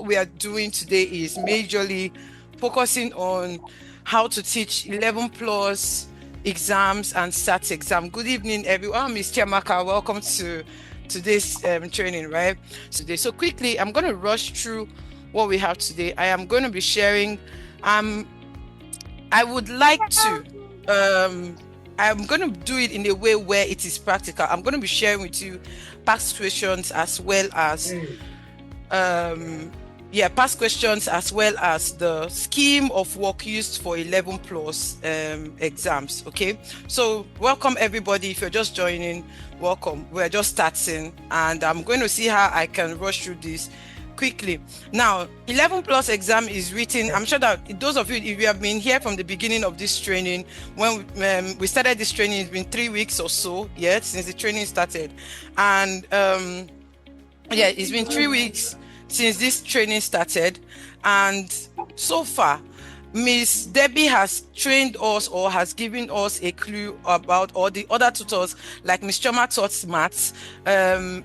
what we are doing today is majorly focusing on how to teach 11 plus exams and SAT exam. Good evening, everyone. I'm Ms. Chiamaka. Welcome to today's training, right? So quickly, I'm going to rush through what we have today. I am going to be sharing. I would like to. I'm going to do it in a way where it is practical. I'm going to be sharing with you past questions as well as past questions as well as the scheme of work used for 11 plus exams. Okay, so welcome everybody. If you're just joining, welcome. We're just starting and I'm going to see how I can rush through this quickly. Now, 11 plus exam is written. I'm sure that those of you, if you have been here from the beginning of this training, when we started this training, it's been 3 weeks or so, since the training started. And it's been 3 weeks since this training started. And so far, Miss Debbie has trained us or has given us a clue about all the other tutors, like Miss Choma taught maths,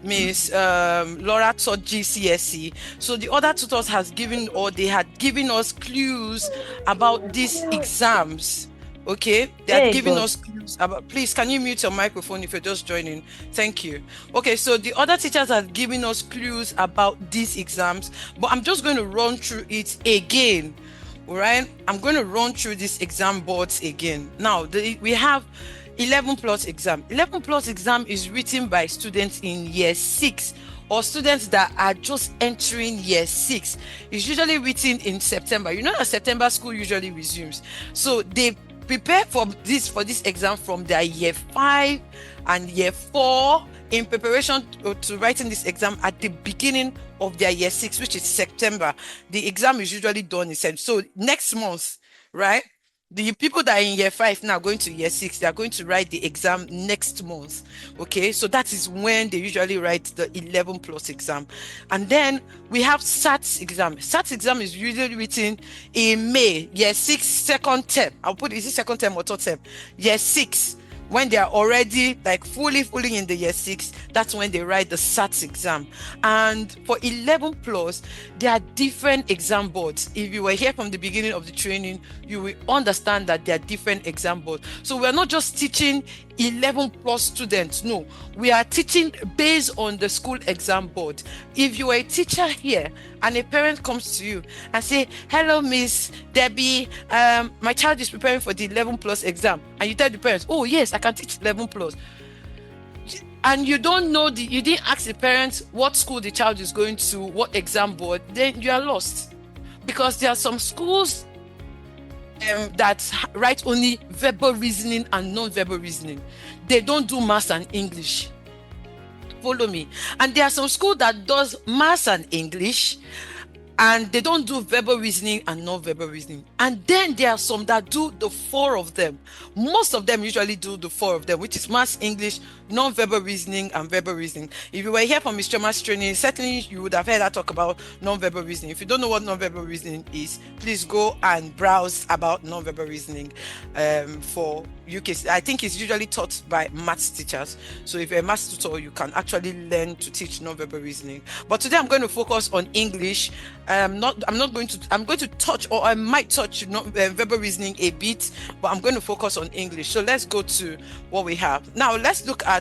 Miss Laura taught GCSE. So the other tutors they had given us clues about these exams. Okay, they had given us clues about. Please, can you mute your microphone if you're just joining? Thank you. Okay, so the other teachers have given us clues about these exams, but I'm just going to run through it again. All right, I'm going to run through these exam boards again. Now, we have 11 plus exam. 11 plus exam is written by students in year 6 or students that are just entering year 6. It's usually written in September. You know that September school usually resumes. So they prepare for this exam from their year 5 and year 4 in preparation to writing this exam at the beginning of their year 6, which is September. The exam is usually done in September. So next month, right? The people that are in year 5 now going to year 6, they are going to write the exam next month. Okay, so that is when they usually write the 11 plus exam. And then we have SAT exam. SAT exam is usually written in May, year 6, second term. Is it second term or third term? Year 6. When they are already like fully in the year 6, that's when they write the SAT exam. And for 11 plus, there are different exam boards. If you were here from the beginning of the training, you will understand that there are different exam boards. So we're not just teaching 11 plus students. No, we are teaching based on the school exam board. If you are a teacher here and a parent comes to you and say, "Hello, Miss Debbie, my child is preparing for the 11 plus exam," and you tell the parents, "Oh yes, I can teach 11 plus," and you don't know you didn't ask the parents what school the child is going to, what exam board, then you are lost. Because there are some schools that write only verbal reasoning and non-verbal reasoning. They don't do maths and English. Follow me. And there are some schools that does maths and English, and they don't do verbal reasoning and non-verbal reasoning. And then there are some that do the 4 of them. Most of them usually do the 4 of them, which is maths, English, non-verbal reasoning, and verbal reasoning. If you were here for Ms. Choma's training, certainly you would have heard her talk about non-verbal reasoning. If you don't know what non-verbal reasoning is, please go and browse about non-verbal reasoning for UK. I think it's usually taught by maths teachers. So if you're a maths tutor, you can actually learn to teach non-verbal reasoning. But today I'm going to focus on English. I'm going to touch, or I might touch verbal reasoning a bit, but I'm going to focus on English. So let's go to what we have. Now let's look at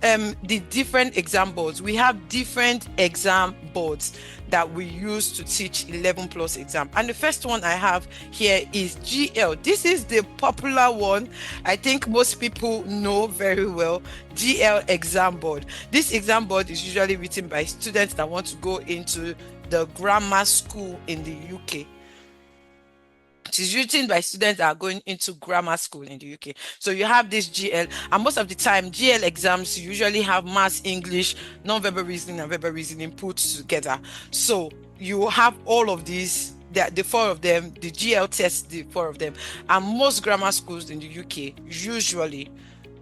the different exam boards. We have different exam boards that we use to teach 11 plus exam. And the first one I have here is GL. This is the popular one. I think most people know very well. GL exam board. This exam board is usually written by students that want to go into the grammar school in the UK. It is written by students that are going into grammar school in the UK. So you have this GL, and most of the time GL exams usually have maths, English, non-verbal reasoning, and verbal reasoning put together. So you have all of these, the 4 of them, the GL test, the 4 of them, and most grammar schools in the UK usually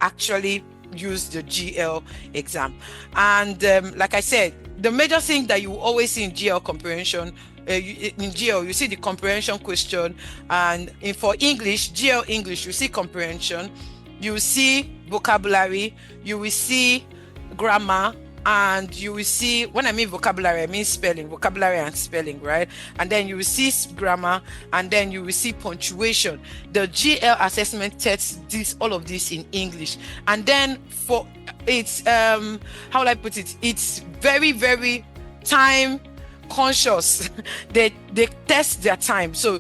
actually use the GL exam. And like I said, the major thing that you always see in GL comprehension, in GL you see the comprehension question, and for English, GL English, you see comprehension, you see vocabulary, you will see grammar, and you will see, when I mean vocabulary, I mean spelling, vocabulary and spelling, right? And then you will see grammar, and then you will see punctuation. The GL assessment tests all of this in English. And then for it's how will I put it? It's very, very time conscious. They test their time. So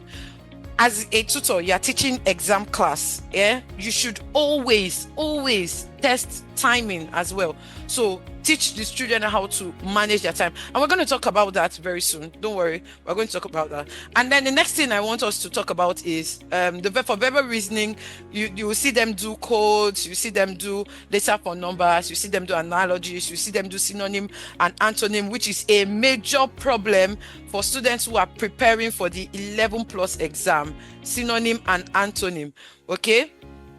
as a tutor, you're teaching exam class, yeah, you should always test timing as well. So teach the student how to manage their time, and we're going to talk about that very soon. Don't worry, we're going to talk about that. And then the next thing I want us to talk about is for verbal reasoning. You will see them do codes, you see them do data for numbers, you see them do analogies, you see them do synonym and antonym, which is a major problem for students who are preparing for the 11+ exam. Synonym and antonym, okay?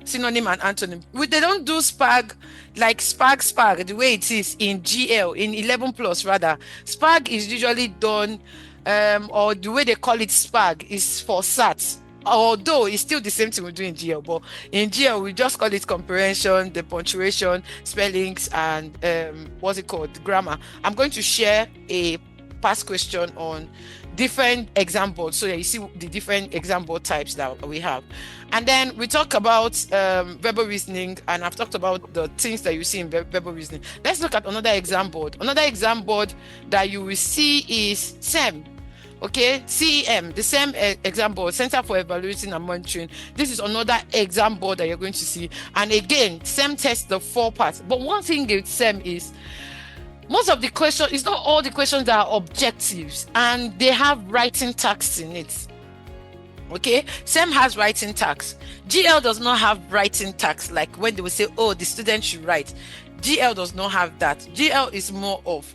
Synonym and antonym. They don't do SPAG like SPAG the way it is in GL, in 11+ rather. SPAG is usually done, or the way they call it SPAG is for SAT. Although it's still the same thing we do in GL, but in GL we just call it comprehension, the punctuation, spellings, and what's it called? Grammar. I'm going to share a past question on different exam boards so that you see the different exam board types that we have. And then we talk about verbal reasoning, and I've talked about the things that you see in verbal reasoning. Let's look at another exam board. Another exam board that you will see is SEM. Okay, CEM, the same exam board, Center for Evaluating and Monitoring. This is another exam board that you're going to see. And again, SEM tests the 4 parts. But one thing with SEM is most of the questions, it's not all the questions that are objectives, and they have writing tasks in it. Okay, SEM has writing tasks. GL does not have writing tasks, like when they will say, oh, the student should write. GL does not have that. GL is more of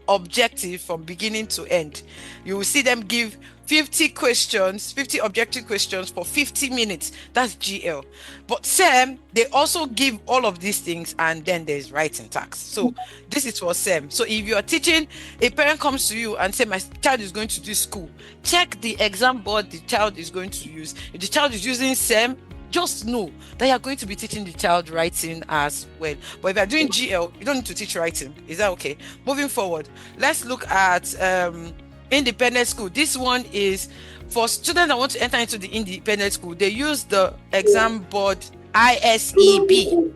objective from beginning to end. You will see them give 50 questions, 50 objective questions for 50 minutes. That's GL. But SEM, they also give all of these things, and then there's writing tasks. So this is for SEM. So if you're teaching, a parent comes to you and say, my child is going to do school, check the exam board the child is going to use. If the child is using SEM, just know that you're going to be teaching the child writing as well. But if you're doing GL, you don't need to teach writing. Is that okay? Moving forward, let's look at independent school. This one is for students that want to enter into the independent school. They use the exam board ISEB.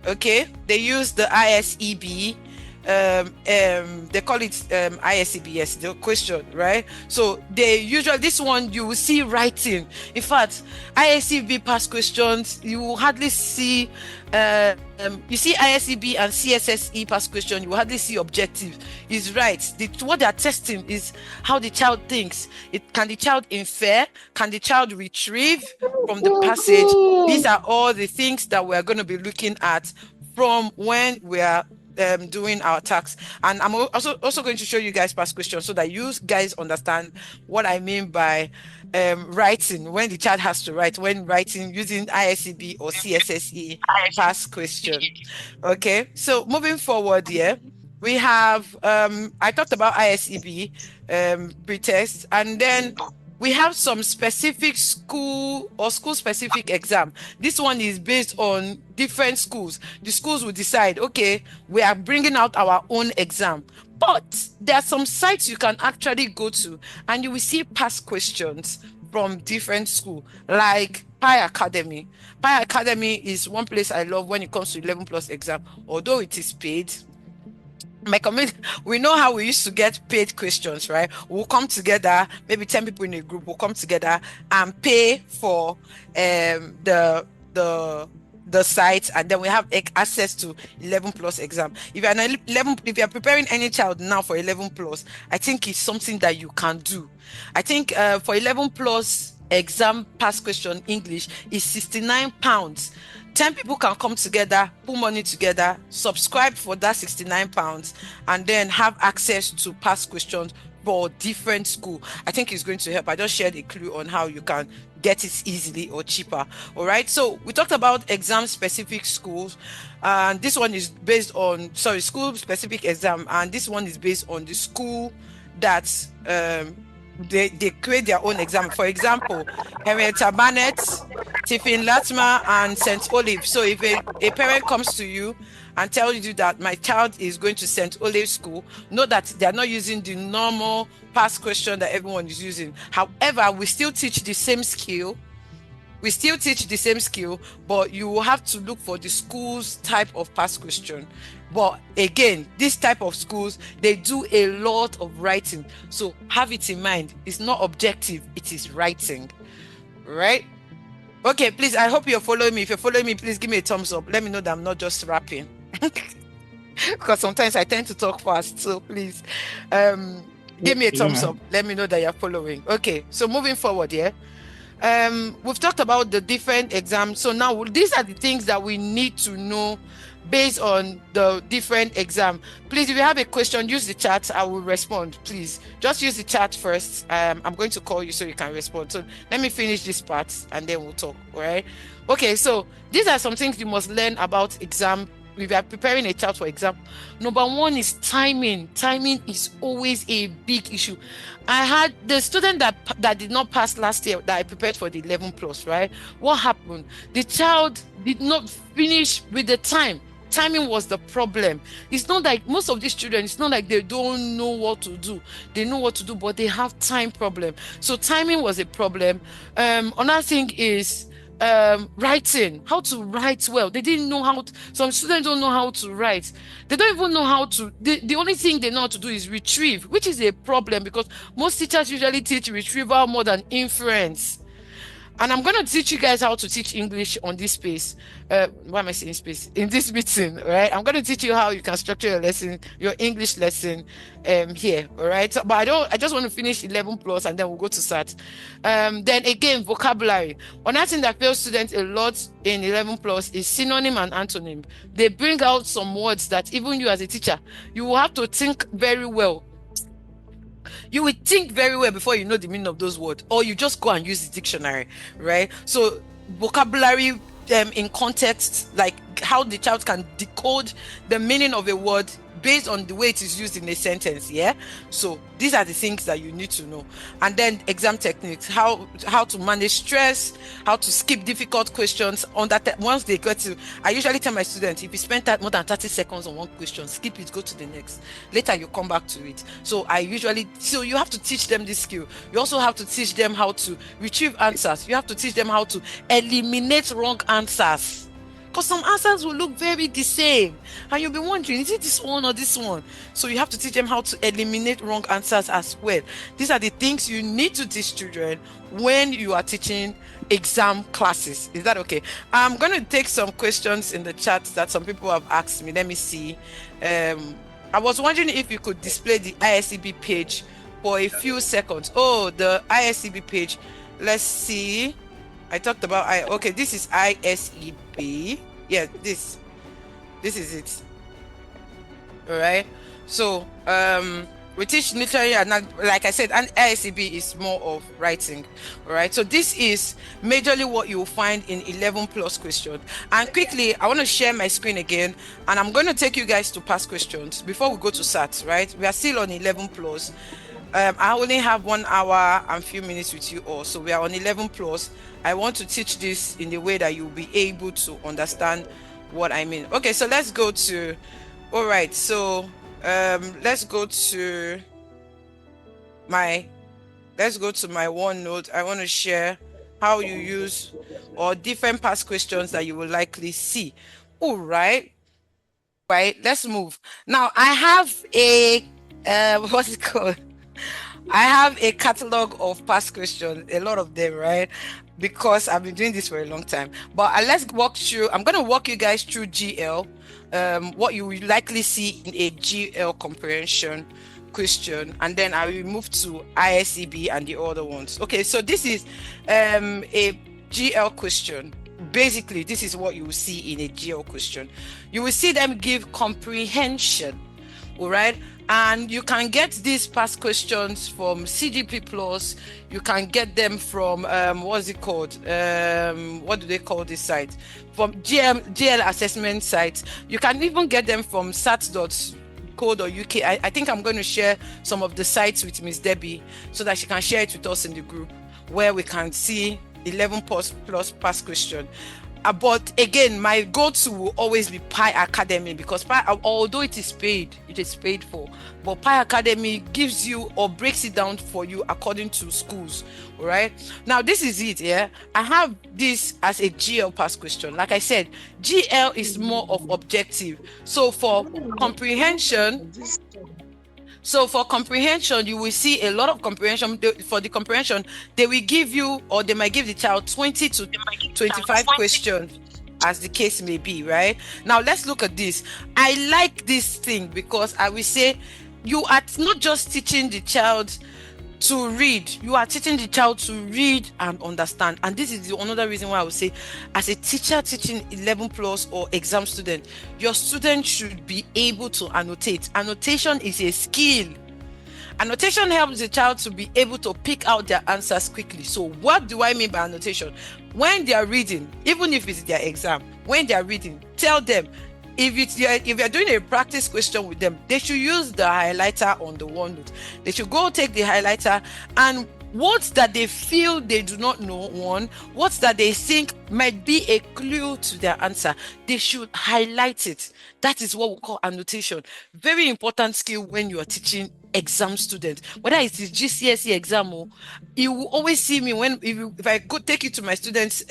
Okay, they use the ISEB. They call it ISEB, yes, the question, right? So they usually, this one you will see writing. In fact, ISEB past questions, you will hardly see you see ISEB and CSSE past question, you will hardly see objective. Is right. What they are testing is how the child thinks. Can the child infer? Can the child retrieve from the passage? These are all the things that we're going to be looking at from when we are doing our tasks. And I'm also going to show you guys past questions so that you guys understand what I mean by writing, when the child has to write, when writing using ISEB or CSSE past question. Okay, so moving forward here, we have I talked about ISEB pretest, and then we have some specific school or school-specific exam. This one is based on different schools. The schools will decide, okay, we are bringing out our own exam. But there are some sites you can actually go to, and you will see past questions from different schools, like Pi Academy. Pi Academy is one place I love when it comes to 11+ exam, although it is paid. My community, we know how we used to get paid questions, right? We'll come together, maybe 10 people in a group will come together and pay for the site, and then we have access to 11+ exam. If you're preparing any child now for 11+, I think it's something that you can do. I think for 11+ exam past question English is £69. 10 people can come together, put money together, subscribe for that £69, and then have access to past questions for different school. I think it's going to help. I just shared a clue on how you can get it easily or cheaper. All right, so we talked about exam specific schools, and this one is based on school specific exam, and this one is based on the school that they create their own exam. For example, Henrietta Barnett, Tiffin Latimer and St. Olave. So if a parent comes to you and tells you that my child is going to St. Olave school, know that they are not using the normal past question that everyone is using. However, we still teach the same skill. But you will have to look for the school's type of past question. But again, this type of schools, they do a lot of writing. So have it in mind. It's not objective, it is writing. Right? Okay, please, I hope you're following me. If you're following me, please give me a thumbs up. Let me know that I'm not just rapping. Because sometimes I tend to talk fast. So please, give me a thumbs up. Let me know that you're following. Okay, so moving forward, yeah. We've talked about the different exams. So now these are the things that we need to know based on the different exam. Please, if you have a question, use the chat. I will respond. Please just use the chat first. I'm going to call you so you can respond. So let me finish this part and then we'll talk. All right. Okay. So these are some things you must learn about exam. If you are preparing a child for exam, number one is timing. Timing is always a big issue. I had the student that did not pass last year that I prepared for the 11 plus, right? What happened? The child did not finish with the time. Timing was the problem. It's not like most of these children, it's not like they don't know what to do. They know what to do, but they have time problem. So timing was a problem. Another thing is writing, how to write well. They didn't know how to, some students don't know how to write. They don't even know how to, the only thing they know how to do is retrieve, which is a problem because most teachers usually teach retrieval more than inference. And I'm going to teach you guys how to teach English on this space. Why am I saying space? In this meeting, right? I'm going to teach you how you can structure your lesson, your English lesson here, all right? So, but I just want to finish 11 plus and then we'll go to SAT. Then again, vocabulary. Another thing that fails students a lot in 11 plus is synonym and antonym. They bring out some words that even you as a teacher, you will have to think very well. You will think very well before you know the meaning of those words, or you just go and use the dictionary, right? So vocabulary in context, like how the child can decode the meaning of a word based on the way it is used in a sentence. Yeah. So these are the things that you need to know. And then exam techniques, how to manage stress, how to skip difficult questions on that. Once they get to, I usually tell my students, if you spend more than 30 seconds on one question, skip it, go to the next. Later you come back to it. So you have to teach them this skill. You also have to teach them how to retrieve answers. You have to teach them how to eliminate wrong answers. Because some answers will look very the same. And you'll be wondering, is it this one or this one? So you have to teach them how to eliminate wrong answers as well. These are the things you need to teach children when you are teaching exam classes. Is that okay? I'm going to take some questions in the chat that some people have asked me. Let me see. I was wondering if you could display the ISEB page for a few seconds. Oh, the ISEB page. Let's see. I talked about okay, this is ISEB. Yeah, this is it. All right. So we teach literary and like I said, and ISEB is more of writing. All right. So this is majorly what you will find in 11 plus questions. And quickly, I want to share my screen again, and I'm going to take you guys to past questions before we go to SAT. Right. We are still on 11 plus. I only have 1 hour and few minutes with you all, so we are on 11 plus. I want to teach this in a way that you'll be able to understand what I mean. Okay, so let's go to, all right, so let's go to my OneNote. I want to share how you use or different past questions that you will likely see. All right, let's move. Now I have a what's it called? I have a catalog of past questions, a lot of them, right? Because I've been doing this for a long time. But let's walk through. I'm going to walk you guys through GL, what you will likely see in a GL comprehension question, and then I will move to ISEB and the other ones. Okay, so this is a GL question. Basically, this is what you will see in a GL question. You will see them give comprehension, all right? And you can get these past questions from CGP Plus. You can get them from what's it called? What do they call this site? From GL assessment sites. You can even get them from sat.co.uk. I think I'm going to share some of the sites with Miss Debbie so that she can share it with us in the group, where we can see 11 plus past question. But again, my go-to will always be Pi Academy, because although it is paid for, but Pi Academy gives you or breaks it down for you according to schools. All right. Now this is it. Yeah, I have this as a GL past question. Like I said, GL is more of objective. So for comprehension, you will see a lot of comprehension. For the comprehension, they will give you, or they might give the child 20 to 25 questions, as the case may be, right? Now, let's look at this. I like this thing because I will say you are not just teaching the child to read, you are teaching the child to read and understand. And this is another reason why I would say, as a teacher teaching 11 plus or exam student, your student should be able to annotate. Annotation is a skill. Annotation helps the child to be able to pick out their answers quickly. So what do I mean by annotation? When they are reading, even if it's their exam, when they are reading, tell them, if you're doing a practice question with them, they should use the highlighter on the OneNote. They should go take the highlighter, and words that they feel they do not know, words that they think might be a clue to their answer, they should highlight it. That is what we call annotation. Very important skill when you are teaching exam students, whether it is GCSE exam, or you will always see me if I go take you to my students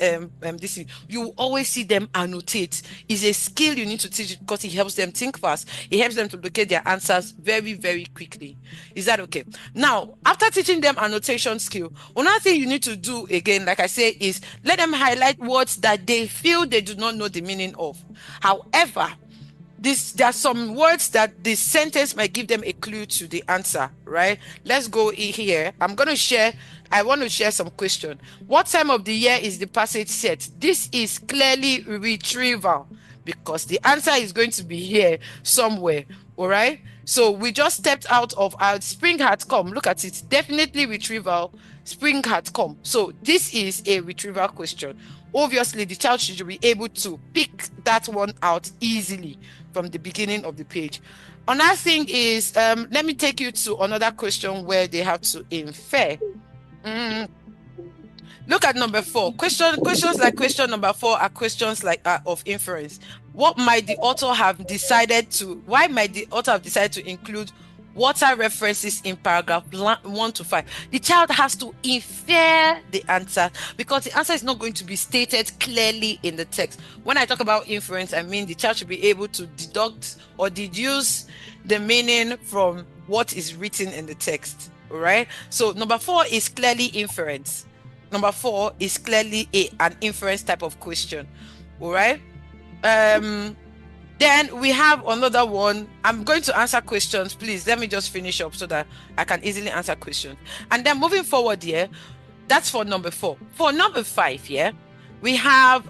you will always see them annotate. It's a skill you need to teach, because it helps them think fast. It helps them to locate their answers very, very quickly. Is that okay? Now, after teaching them annotation skill, another thing you need to do again, like I say, is let them highlight words that they feel they do not know the meaning of. However, there are some words that the sentence might give them a clue to the answer, right? Let's go here. I want to share some question. What time of the year is the passage set? This is clearly retrieval, because the answer is going to be here somewhere. All right. So we just stepped out of our spring had come. Look at it. Definitely retrieval. Spring had come. So this is a retrieval question. Obviously, the child should be able to pick that one out easily from the beginning of the page. Another thing is, let me take you to another question where they have to infer. Look at number 4. Questions like question number 4 are questions like of inference. Why might the author have decided to include water references in paragraph 1 to 5? The child has to infer the answer, because the answer is not going to be stated clearly in the text. When I talk about inference, I mean the child should be able to deduct or deduce the meaning from what is written in the text. All right. So number 4 is clearly inference. Number 4 is clearly an inference type of question. All right. Then we have another one. I'm going to answer questions. Please let me just finish up so that I can easily answer questions. And then moving forward here, that's for number 4. For number 5 here, we have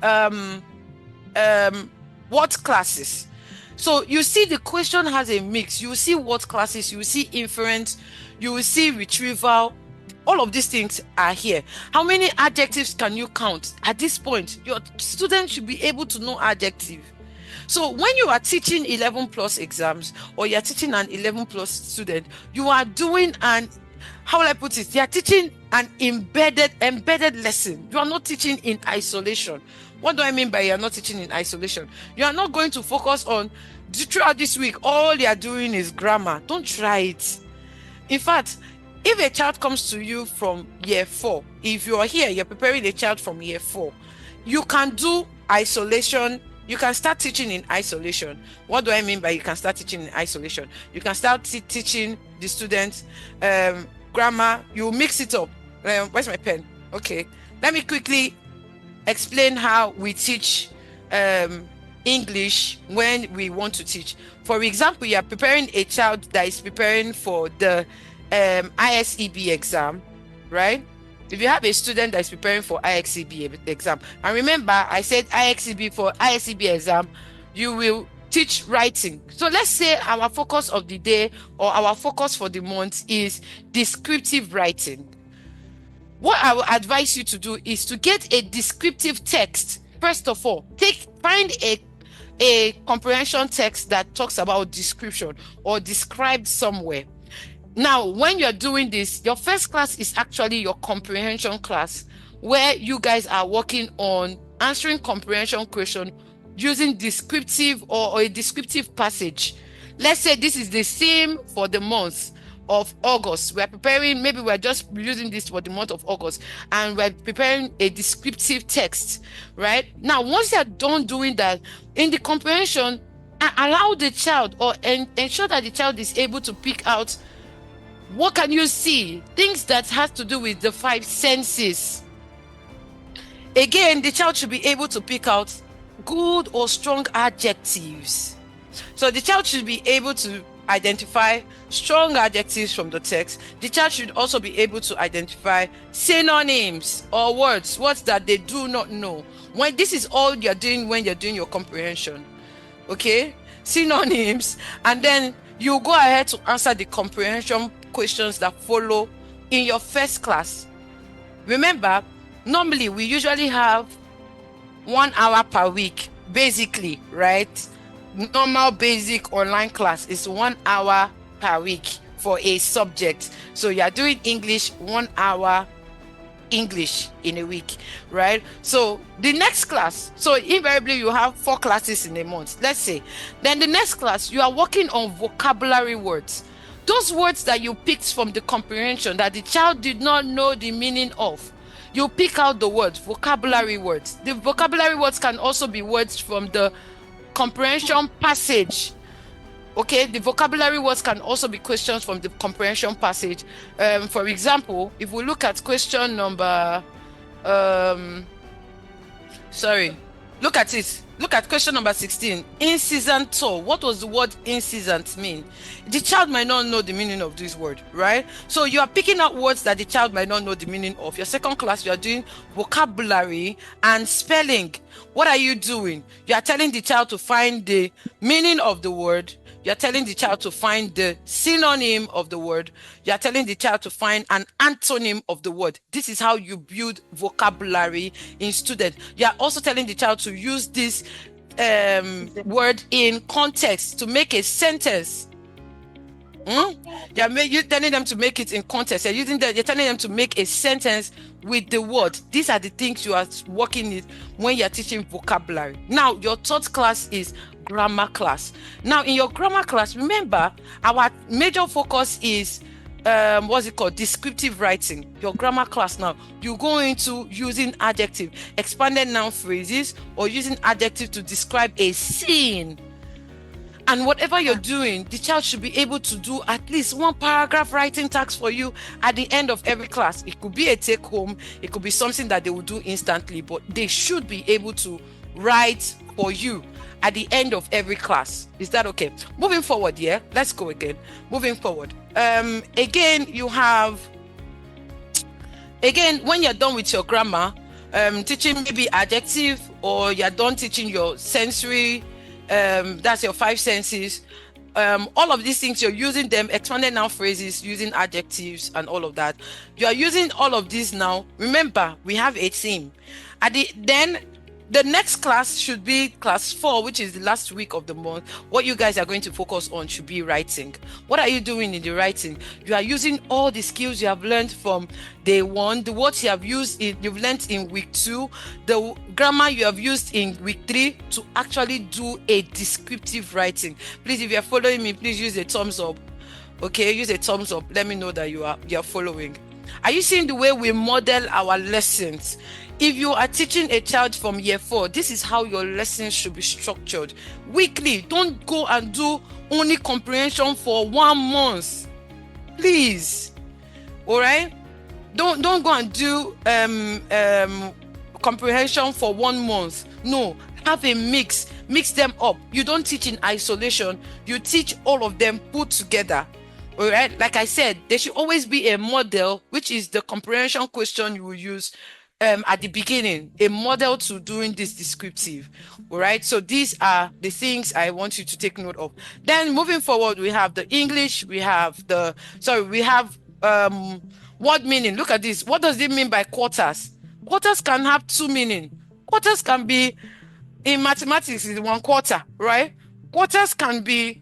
what classes. So you see the question has a mix. You see what classes, you see inference, you will see retrieval. All of these things are here. How many adjectives can you count? At this point, your student should be able to know adjective. So when you are teaching 11 plus exams, or you're teaching an 11 plus student, you are doing how will I put it? You are teaching an embedded lesson. You are not teaching in isolation. What do I mean by you are not teaching in isolation? You are not going to focus on, throughout this week, all you are doing is grammar. Don't try it. In fact, if a child comes to you from year 4, if you are here, you're preparing a child from year 4, you can do isolation. You can start teaching in isolation. What do I mean by you can start teaching in isolation? You can start teaching the students grammar. You mix it up. Where's my pen? Okay. Let me quickly explain how we teach English when we want to teach. For example, you are preparing a child that is preparing for the ISEB exam, right? If you have a student that is preparing for IXEB exam, and remember I said IXEB for ISEB exam, you will teach writing. So let's say our focus of the day or our focus for the month is descriptive writing. What I will advise you to do is to get a descriptive text. First of all, find a comprehension text that talks about description or described somewhere. Now, when you're doing this, your first class is actually your comprehension class. where you guys are working on answering comprehension question using descriptive or a descriptive passage. Let's say this is the theme for the month of August. We're preparing, maybe we're just using this for the month of August, and we're preparing a descriptive text, right? Now, once you're done doing that, in the comprehension, allow the child or ensure that the child is able to pick out what can you see, things that has to do with the five senses. Again, the child should be able to pick out good or strong adjectives. So the child should be able to identify strong adjectives from the text. The child should also be able to identify synonyms or words that they do not know. When this is all you're doing when you're doing your comprehension, okay? Synonyms, and then you go ahead to answer the comprehension questions that follow in your first class. Remember, normally we usually have 1 hour per week, basically, right? Normal basic online class is 1 hour per week for a subject. So you are doing English, 1 hour English in a week, right? So the next class, so invariably you have 4 classes in a month, let's say. Then the next class, you are working on vocabulary words. Those words that you picked from the comprehension that the child did not know the meaning of. You pick out the words, vocabulary words. The vocabulary words can also be words from the comprehension passage. Okay, the vocabulary words can also be questions from the comprehension passage. For example, if we look at question number, look at it. Look at question number 16. Incessant tour. What does the word incessant mean? The child might not know the meaning of this word, right? So you are picking out words that the child might not know the meaning of. Your second class, you are doing vocabulary and spelling. What are you doing? You are telling the child to find the meaning of the word. You're telling the child to find the synonym of the word. You're telling the child to find an antonym of the word. This is how you build vocabulary in students. You're also telling the child to use this word in context to make a sentence. You're telling them to make it in context. You're telling them to make a sentence with the word. These are the things you are working with when you're teaching vocabulary. Now, your third class is grammar class. Now, in your grammar class, remember, our major focus is descriptive writing. Your grammar class now, you go into using adjective, expanded noun phrases, or using adjective to describe a scene. And whatever you're doing, the child should be able to do at least 1 paragraph writing task for you at the end of every class. It could be a take home, it could be something that they will do instantly, but they should be able to write for you at the end of every class. Is that okay? Moving forward, yeah, let's go again. Moving forward. Again, when you're done with your grammar, teaching maybe adjective, or you're done teaching your sensory, that's your 5 senses. All of these things, you're using them, expanded noun phrases, using adjectives and all of that. You are using all of these now. Remember, we have a theme. Then the next class should be class 4, which is the last week of the month. What you guys are going to focus on should be writing. What are you doing in the writing? You are using all the skills you have learned from day 1, the words you've learned in week 2, the grammar you have used in week 3 to actually do a descriptive writing. Please, if you're following me, please use a thumbs up. Okay, use a thumbs up. Let me know that you are following. Are you seeing the way we model our lessons? If you are teaching a child from year 4, this is how your lessons should be structured. Weekly, don't go and do only comprehension for 1 month. Please. All right? Don't go and do comprehension for 1 month. No, have a mix them up. You don't teach in isolation. You teach all of them put together. All right? Like I said, there should always be a model, which is the comprehension question you will use at the beginning, a model to doing this descriptive. All right, so these are the things I want you to take note of. Then moving forward, we have the English, we have word meaning. Look at this. What does it mean by quarters? Quarters can have 2 meaning. Quarters can be, in mathematics, is 1 quarter, right? Quarters can be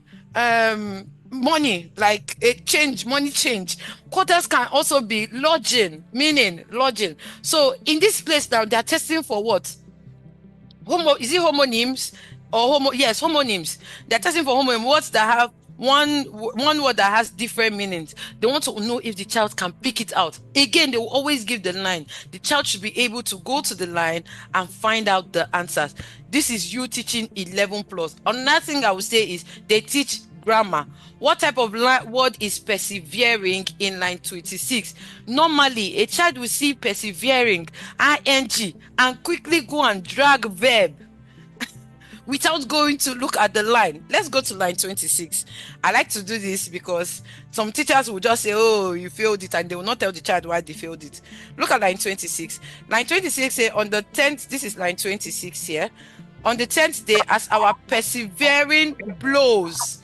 money, like a change, money change. Quarters can also be lodging, meaning lodging. So in this place now, they're testing for what? Is it homonyms or yes, homonyms. They're testing for homonyms, words that have one word that has different meanings. They want to know if the child can pick it out. Again, they will always give the line. The child should be able to go to the line and find out the answers. This is you teaching 11 plus. Another thing I would say is they teach grammar. What type of word is persevering in line 26? Normally, a child will see persevering, ing, and quickly go and drag verb without going to look at the line. Let's go to line 26. I like to do this because some teachers will just say, oh, you failed it, and they will not tell the child why they failed it. Look at line 26. Line 26 say on the 10th, this is line 26 here. On the 10th day, as our persevering blows.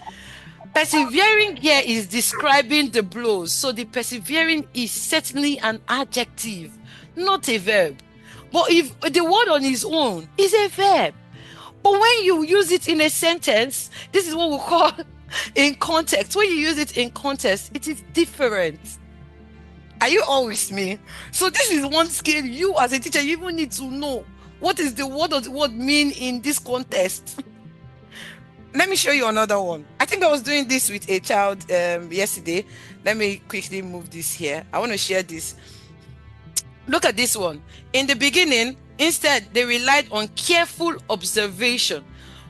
Persevering here is describing the blows. So the persevering is certainly an adjective, not a verb. But if the word on its own is a verb, but when you use it in a sentence, this is what we call in context. When you use it in context, it is different. Are you all with me? So this is one skill you as a teacher, you even need to know. What is the word, does the word mean in this context? Let me show you another one. I think I was doing this with a child yesterday. Let me quickly move this here. I want to share this. Look at this one. In the beginning, instead, they relied on careful observation.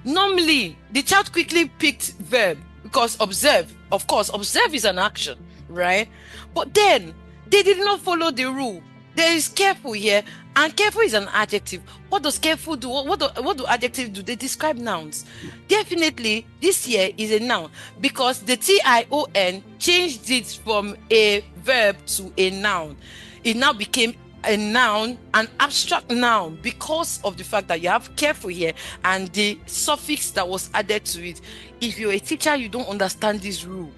Normally, the child quickly picked verb because observe, of course, observe is an action, right? But then, they did not follow the rule. There is careful here, and careful is an adjective. What does careful do? What do adjectives do? They describe nouns. Definitely, this here is a noun because the tion changed it from a verb to a noun. It now became a noun, an abstract noun, because of the fact that you have careful here and the suffix that was added to it. If you're a teacher, you don't understand this rule,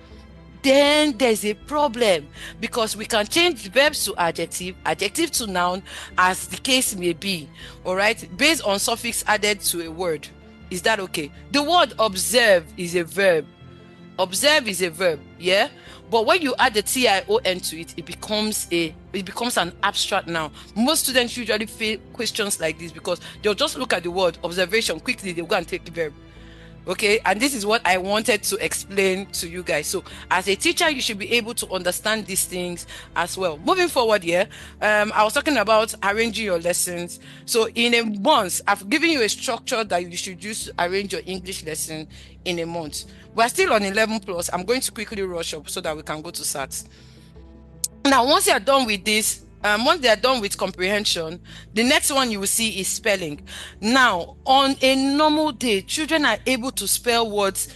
then there's a problem, because we can change verbs to adjective, adjective to noun, as the case may be, all right, based on suffix added to a word. Is that okay? The word observe is a verb. Observe is a verb, yeah? But when you add the tion to it, it becomes an abstract noun. Most students usually fail questions like this because they'll just look at the word observation, quickly they'll go and take the verb. Okay, and this is what I wanted to explain to you guys. So as a teacher, you should be able to understand these things as well. Moving forward here, I was talking about arranging your lessons. So in a month, I've given you a structure that you should use to arrange your English lesson in a month. We're still on 11 plus. I'm going to quickly rush up so that we can go to SATs. Now, once you're done with this, once they are done with comprehension, the next one you will see is spelling. Now, on a normal day, children are able to spell words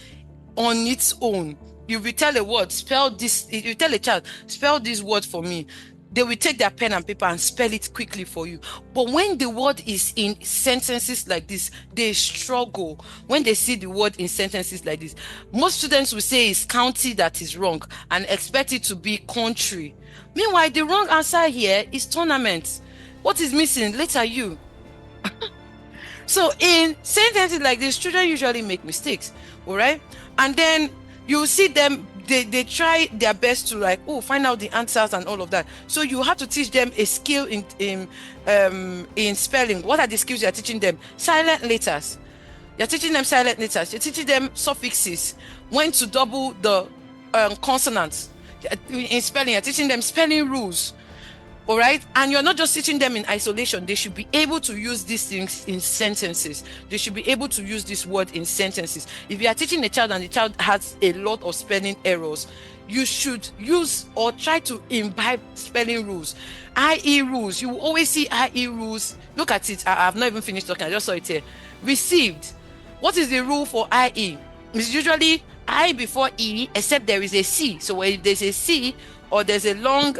on its own. You will tell a word, spell this. You tell a child, spell this word for me. They will take their pen and paper and spell it quickly for you. But when the word is in sentences like this, they struggle when they see the word in sentences like this. Most students will say it's county that is wrong and expect it to be country. Meanwhile, the wrong answer here is tournament. What is missing? Letter U. So in sentences like this, children usually make mistakes, all right? And then you see them, they try their best to find out the answers and all of that. So you have to teach them a skill in spelling. What are the skills you're teaching them? Silent letters. You're teaching them silent letters. You're teaching them suffixes, when to double the consonants. In spelling, you're teaching them spelling rules. All right, and you're not just teaching them in isolation. They should be able to use these things in sentences. They should be able to use this word in sentences. If you are teaching a child and the child has a lot of spelling errors, you should use or try to imbibe spelling rules. IE rules, you will always see IE rules. Look at it. I've not even finished talking. I just saw it here. Received. What is the rule for IE? It's usually I before E, except there is a C. So if there's a C or there's a long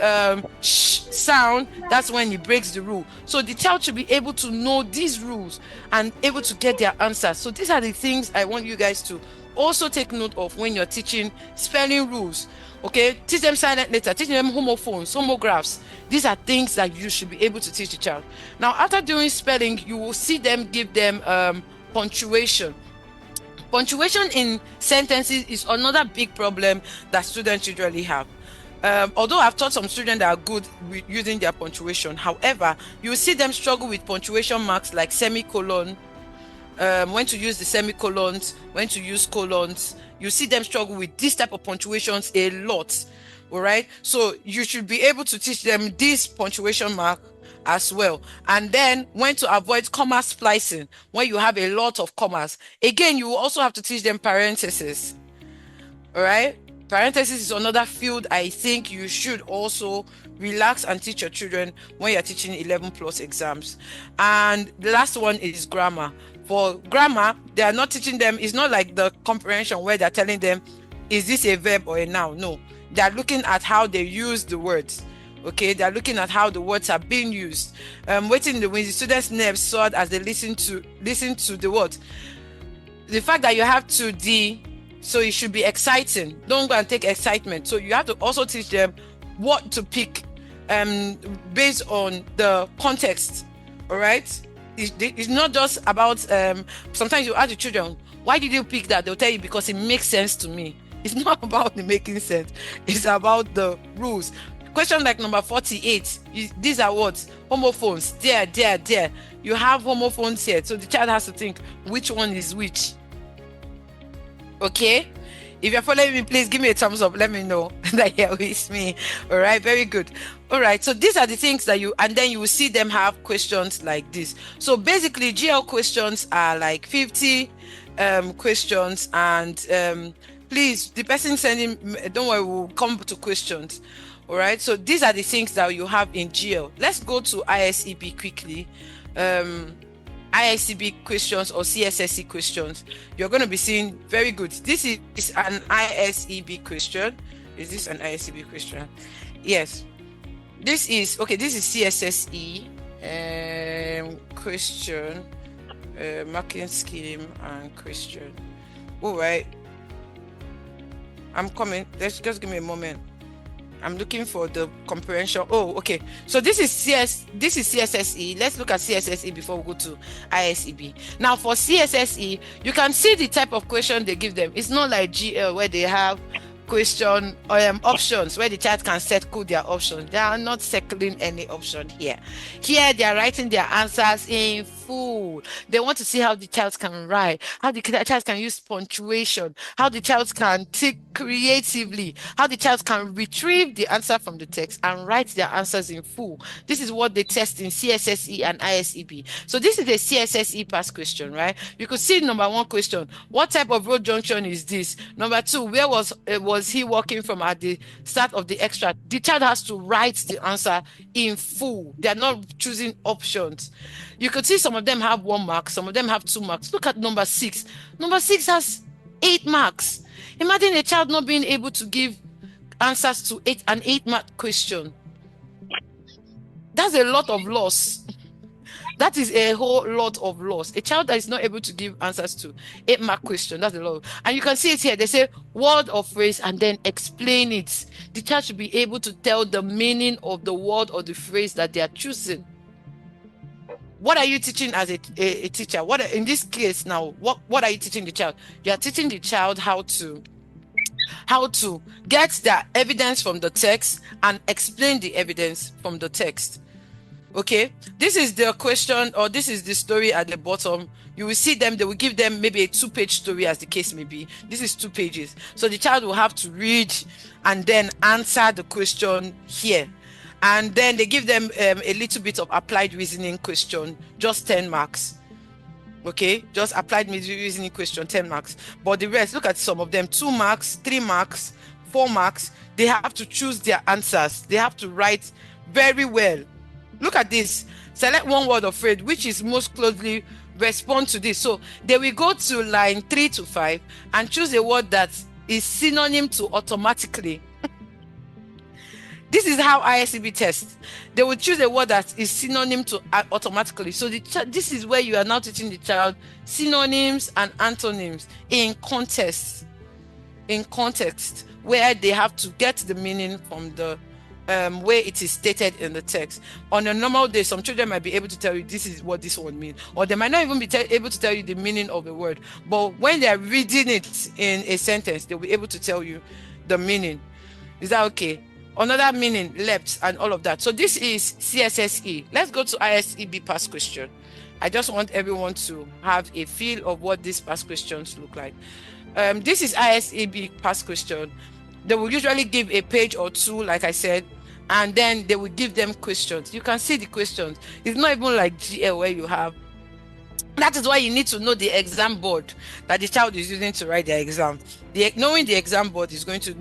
sh sound, that's when it breaks the rule. So the child should be able to know these rules and able to get their answers. So these are the things I want you guys to also take note of when you're teaching spelling rules. Okay, teach them silent letter, teach them homophones, homographs. These are things that you should be able to teach the child. Now, after doing spelling, you will see them give them punctuation. Punctuation in sentences is another big problem that students usually have. Although I've taught some students that are good with using their punctuation, however, you see them struggle with punctuation marks like semicolon, when to use the semicolons, when to use colons. You see them struggle with this type of punctuations a lot. All right. So you should be able to teach them this punctuation mark as well. And then when to avoid comma splicing, when you have a lot of commas. Again, you will also have to teach them parentheses. All right. Parentheses is another field I think you should also relax and teach your children when you're teaching 11 plus exams. And the last one is grammar. For grammar, they are not teaching them, it's not like the comprehension where they're telling them, is this a verb or a noun? No, they're looking at how they use the words. Okay, they're looking at how the words are being used. Waiting the when the students' nerves soared as they listen to the words. The fact that you have to so it should be exciting. Don't go and take excitement. So you have to also teach them what to pick based on the context. All right. It's not just about sometimes you ask the children, why did you pick that? They'll tell you because it makes sense to me. It's not about the making sense. It's about the rules. Question like number 48. These are what? Homophones. There. You have homophones here. So the child has to think which one is which. Okay? If you're following me, please give me a thumbs up. Let me know that you're with me. All right, very good. All right, so these are the things that and then you will see them have questions like this. So basically, GL questions are like 50 questions, and please, the person sending, don't worry, we'll come to questions. All right, so these are the things that you have in GL. Let's go to ISEB quickly. ISEB questions or CSSE questions, you're going to be seeing very good. This is an ISEB question. Is this an ISEB question? Yes. This is CSSE question, marking scheme and question. All right. I'm coming. Let's just give me a moment. I'm looking for the comprehension. Oh, okay. So this is CSSE. Let's look at CSSE before we go to ISEB. Now for CSSE, you can see the type of question they give them. It's not like GL where they have question options where the child can circle their options. They are not circling any option here. Here they are writing their answers in full. They want to see how the child can write, how the child can use punctuation, how the child can think creatively, how the child can retrieve the answer from the text and write their answers in full. This is what they test in CSSE and ISEB. So this is a CSSE pass question, right? You could see number 1 question, what type of road junction is this? Number 2, where was he walking from at the start of the extract? The child has to write the answer in full. They are not choosing options. You could see some of them have 1 mark, some of them have 2 marks. Look at number 6. Number 6 has 8 marks. Imagine a child not being able to give answers to an 8-mark question. That's a lot of loss. That is a whole lot of loss. A child that is not able to give answers to 8-mark question, that's a lot. And you can see it here. They say word or phrase and then explain it. The child should be able to tell the meaning of the word or the phrase that they are choosing. What are you teaching as a teacher? In this case now, what are you teaching the child? You are teaching the child how to get the evidence from the text and explain the evidence from the text. Okay, this is the question, or this is the story at the bottom. You will see them, they will give them maybe a 2-page story as the case may be. This is 2 pages. So the child will have to read and then answer the question here. And then they give them a little bit of applied reasoning question, just 10 marks. Okay, just applied reasoning question, 10 marks. But the rest, look at some of them, 2 marks, 3 marks, 4 marks. They have to choose their answers. They have to write very well. Look at this. Select 1 word or phrase which is most closely respond to this. So they will go to line 3 to 5 and choose a word that is synonym to automatically. This is how ISEB tests. They will choose a word that is synonym to automatically. So this is where you are now teaching the child synonyms and antonyms in context, where they have to get the meaning from the where it is stated in the text. On a normal day, some children might be able to tell you this is what this one means, or they might not even be able to tell you the meaning of the word. But when they're reading it in a sentence, they'll be able to tell you the meaning. Is that okay? Another meaning, left, and all of that. So this is CSSE. Let's go to ISEB past question. I just want everyone to have a feel of what these past questions look like. This is ISEB past question. They will usually give a page or two, like I said, and then they will give them questions. You can see the questions. It's not even like GL where you have. That is why you need to know the exam board that the child is using to write their exam. Knowing the exam board is going to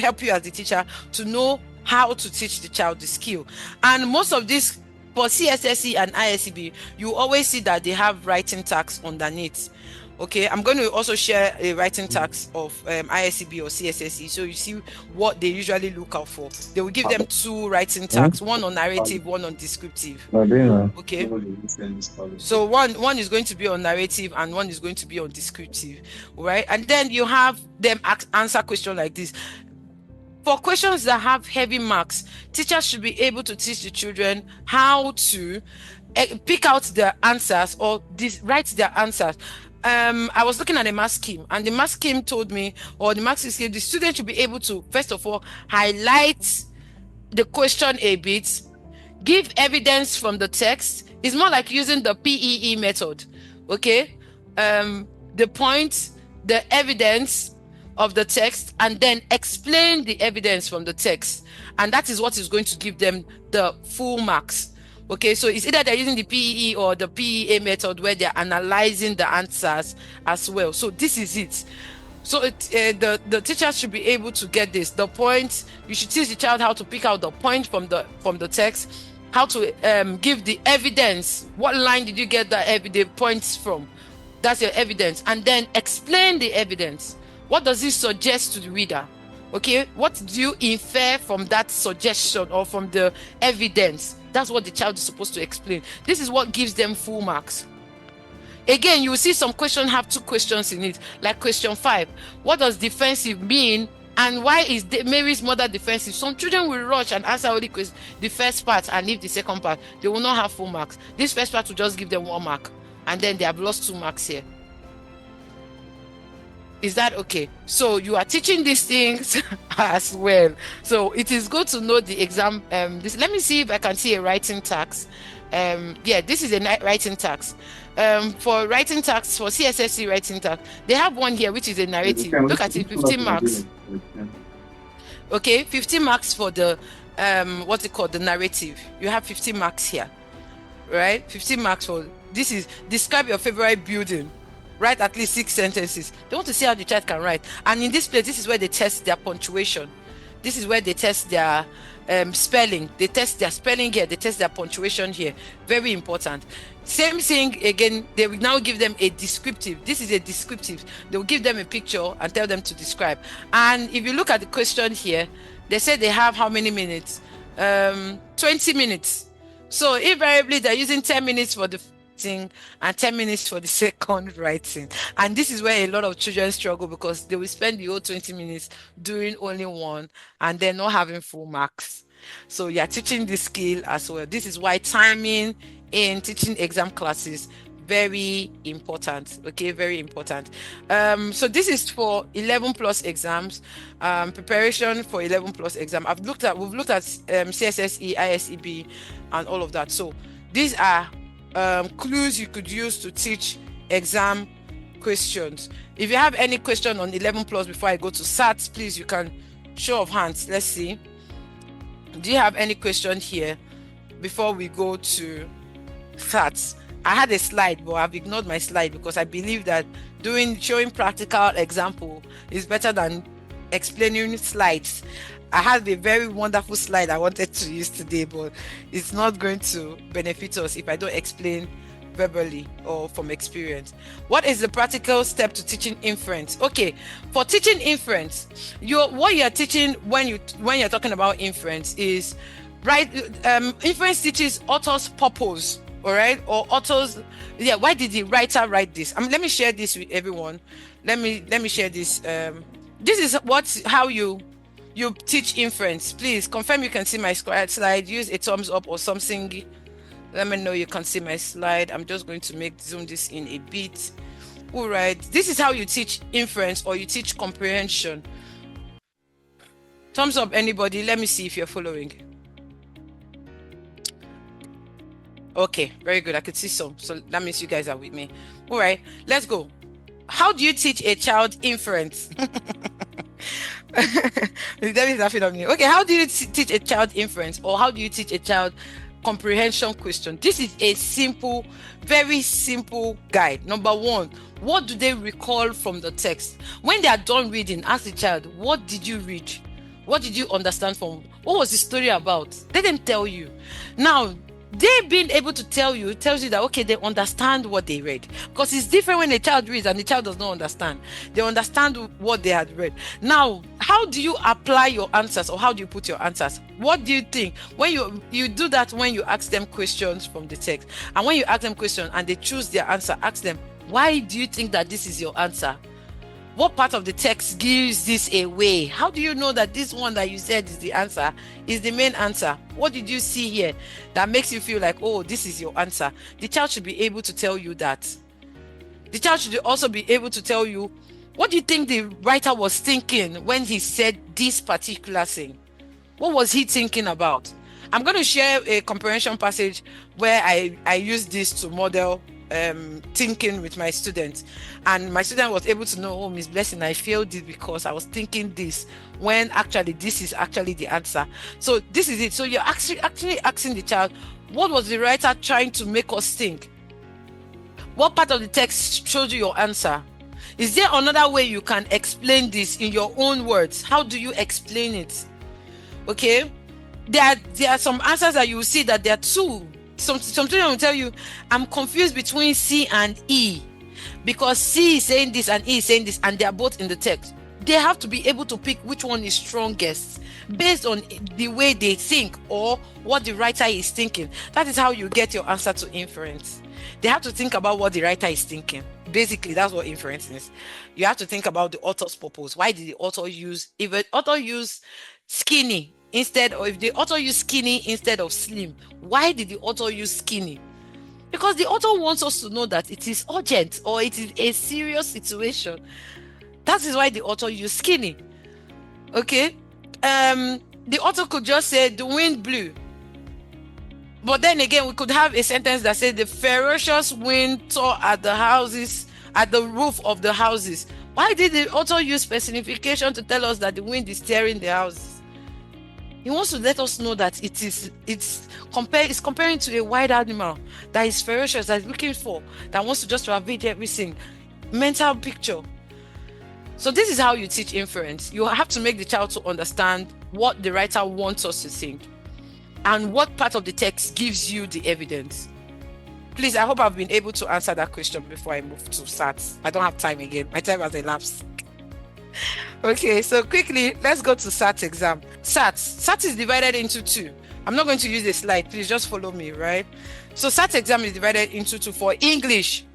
help you as the teacher to know how to teach the child the skill. And most of this, for CSSE and ISEB, you always see that they have writing tags underneath. Okay, I'm going to also share a writing tags of ISEB or CSSE, so you see what they usually look out for. They will give them two writing tags, one on narrative, one on descriptive. Okay, so one is going to be on narrative and one is going to be on descriptive, right? And then you have them answer questions like this. For questions that have heavy marks, teachers should be able to teach the children how to pick out their answers or write their answers. I was looking at the math scheme, and the math scheme told me, or the math scheme, the student should be able to, first of all, highlight the question a bit, give evidence from the text. It's more like using the PEE method, okay? The point, the evidence of the text, and then explain the evidence from the text. And that is what is going to give them the full marks. Okay, so it's either they're using the PEE or the PEA method where they're analyzing the answers as well. So this is it. So the teachers should be able to get this. The point, you should teach the child how to pick out the point from the text, how to give the evidence. What line did you get the points from? That's your evidence. And then explain the evidence. What does this suggest to the reader? Okay, what do you infer from that suggestion or from the evidence? That's what the child is supposed to explain. This is what gives them full marks. Again, you will see some questions have two questions in it, like question 5. What does defensive mean, and why is Mary's mother defensive? Some children will rush and answer only the first part and leave the second part. They will not have full marks. This first part will just give them 1 mark, and then they have lost 2 marks here. Is that okay? So you are teaching these things as well. So it is good to know the exam. Let me see if I can see a writing tax. Yeah, this is a writing tax. For writing tax, for CSSE writing tax, they have one here which is a narrative. Look at it, 15 marks. Okay, 15 marks for the what's it called, the narrative. You have 15 marks here, right? 15 marks for this is describe your favorite building. Write at least 6 sentences. They want to see how the child can write. And in this place, this is where they test their punctuation. This is where they test their spelling. They test their spelling here. They test their punctuation here. Very important. Same thing again. They will now give them a descriptive. This is a descriptive. They will give them a picture and tell them to describe. And if you look at the question here, they say they have how many minutes? 20 minutes. So invariably, they're using 10 minutes for the and 10 minutes for the second writing. And this is where a lot of children struggle, because they will spend the whole 20 minutes doing only one and then not having full marks. So you're teaching this skill as well. This is why timing in teaching exam classes very important. Okay, very important. So this is for 11 plus exams, preparation for 11 plus exam. We've looked at CSSE, ISEB, and all of that. So these are clues you could use to teach exam questions. If you have any question on 11 plus before I go to SATs, please, you can show of hands. Let's see. Do you have any question here before we go to SATs? I had a slide, but I've ignored my slide because I believe that showing practical example is better than explaining slides. I had a very wonderful slide I wanted to use today, but it's not going to benefit us if I don't explain verbally or from experience. What is the practical step to teaching inference? Okay, for teaching inference, what you are teaching when you're talking about inference is inference teaches author's purpose, all right, or author's why did the writer write this? Let me share this with everyone. Let me share this. This is how you you teach inference. Please confirm you can see my slide. Use a thumbs up or something. Let me know you can see my slide. I'm just going to zoom this in a bit. All right. This is how you teach inference or you teach comprehension. Thumbs up, anybody. Let me see if you're following. Okay, very good. I could see some. So that means you guys are with me. All right, let's go. How do you teach a child inference? Debbie's laughing at me. Okay, how do you teach a child inference, or how do you teach a child comprehension question? This is a simple, very simple guide. Number one, what do they recall from the text? When they are done reading, ask the child, what did you read? What did you understand from? What was the story about? Let them tell you. Now, they being able to tell you tells you that, okay, they understand what they read, because it's different when a child reads and the child does not understand. They understand what they had read. Now, how do you apply your answers, or how do you put your answers? What do you think when you do that? When you ask them questions from the text, and when you ask them questions and they choose their answer, ask them, why do you think that this is your answer? What part of the text gives this away? How do you know that this one that you said is the answer, is the main answer? What did you see here that makes you feel like, oh, this is your answer? The child should be able to tell you that. The child should also be able to tell you, what do you think the writer was thinking when he said this particular thing? What was he thinking about? I'm going to share a comprehension passage where I use this to model thinking with my students, and my student was able to know, oh, Miss Blessing, I failed it because I was thinking this, when actually this is actually the answer. So this is it. So you're actually asking the child, what was the writer trying to make us think? What part of the text shows you your answer? Is there another way you can explain this in your own words? How do you explain it? Okay, there are some answers that you will see that there are two. Some children will tell you, I'm confused between C and E, because C is saying this and E is saying this, and they are both in the text. They have to be able to pick which one is strongest based on the way they think or what the writer is thinking. That is how you get your answer to inference. They have to think about what the writer is thinking. Basically, that's what inference is. You have to think about the author's purpose. Why did the author use, if an author used skinny instead, or if the author used skinny instead of slim, why did the author use skinny? Because the author wants us to know that it is urgent or it is a serious situation. That is why the author used skinny. Okay, the author could just say the wind blew, but then again we could have a sentence that says the ferocious wind tore at the roof of the houses. Why did the author use personification to tell us that the wind is tearing the houses? He wants to let us know that it's comparing to a wild animal that is ferocious, that is looking for, that wants to just ravage everything. Mental picture. So this is how you teach inference. You have to make the child to understand what the writer wants us to think and what part of the text gives you the evidence. Please, I hope I've been able to answer that question before I move to SAT. I don't have time again. My time has elapsed. Okay, so quickly, let's go to SAT exam. SAT is divided into two. I'm not going to use the slide. Please just follow me, right? So SAT exam is divided into two. For English,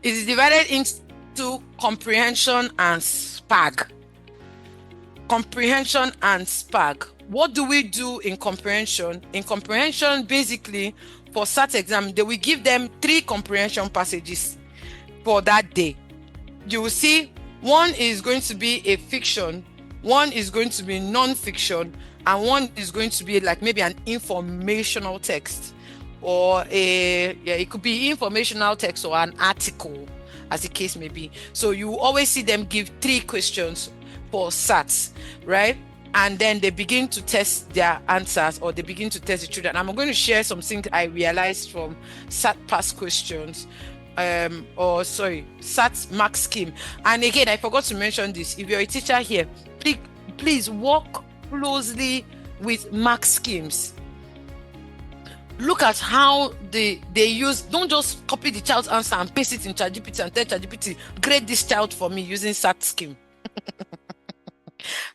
it is divided into comprehension and SPAG. Comprehension and SPAG. What do we do in comprehension? In comprehension, basically, for SAT exam, they will give them 3 comprehension passages for that day. You will see one is going to be a fiction, one is going to be non-fiction, and one is going to be like maybe an informational text, or it could be informational text or an article, as the case may be. So you always see them give 3 questions for SATs, right? And then they begin to test their answers, or they begin to test the children. I'm going to share some things I realized from SAT past questions, SAT mark scheme. And again, I forgot to mention this. If you're a teacher here, please work closely with mark schemes. Look at how they use. Don't just copy the child's answer and paste it in ChatGPT and tell ChatGPT, grade this child for me using SAT scheme.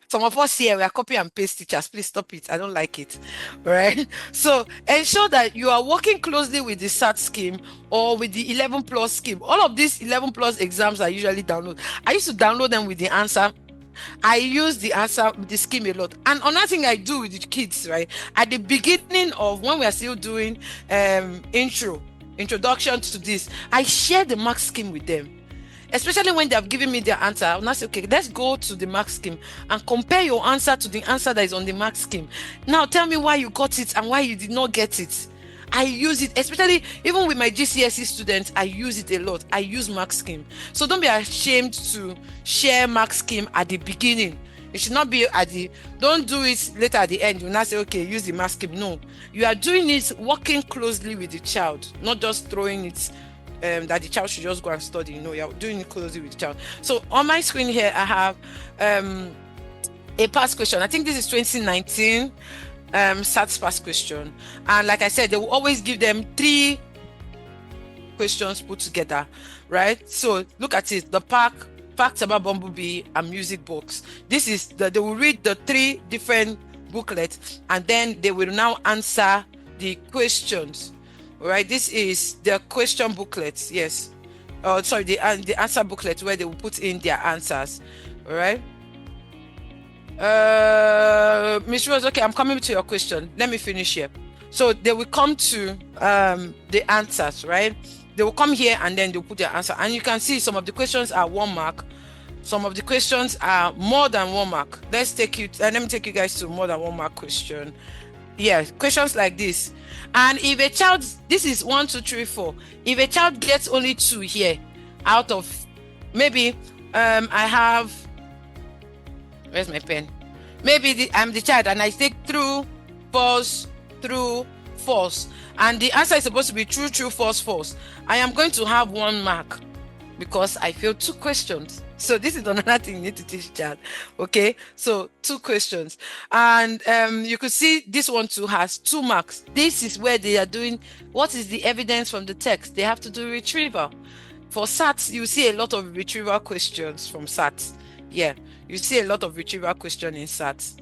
Some of us here, we are copy and paste teachers. Please stop it. I don't like it. Right? So ensure that you are working closely with the SAT scheme or with the 11+ scheme. All of these 11+ exams I usually download. I used to download them with the answer I use the scheme a lot. And another thing I do with the kids, right? At the beginning of when we are still doing introduction to this, I share the mark scheme with them. Especially when they have given me their answer, I'll now say, okay, let's go to the mark scheme and compare your answer to the answer that is on the mark scheme. Now tell me why you got it and why you did not get it. I use it, especially even with my GCSE students, I use it a lot. I use mark scheme. So don't be ashamed to share mark scheme at the beginning. It should not be don't do it later at the end. You now say, okay, use the mark scheme. No, you are doing it working closely with the child, not just throwing it that the child should just go and study. You're doing it closely with the child. So on my screen here, I have a past question. I think this is 2019 SATs past question. And like I said, they will always give them 3 questions put together, right? So look at it. The facts about Bumblebee and music box. This is they will read the 3 different booklets and then they will now answer the questions. All right, this is the question booklet. Yes. Sorry, the answer booklet where they will put in their answers. All right. Miss Rose, okay, I'm coming to your question. Let me finish here. So they will come to the answers, right? They will come here and then they'll put their answer. And you can see some of the questions are 1 mark. Some of the questions are more than 1 mark. Let me take you guys to more than 1 mark question. Yeah, questions like this. And if a child, this is 1, 2, 3, 4. If a child gets only 2 here out of maybe I have, where's my pen? Maybe I'm the child and I take true, false, and the answer is supposed to be true, false. I am going to have 1 mark because I failed 2 questions. So this is another thing you need to teach child. Okay, so 2 questions, and you could see this one too has 2 marks. This is where they are doing what is the evidence from the text. They have to do retrieval. For SATs, you see a lot of retrieval questions from SATs. Yeah, you see a lot of retrieval questions in SATs.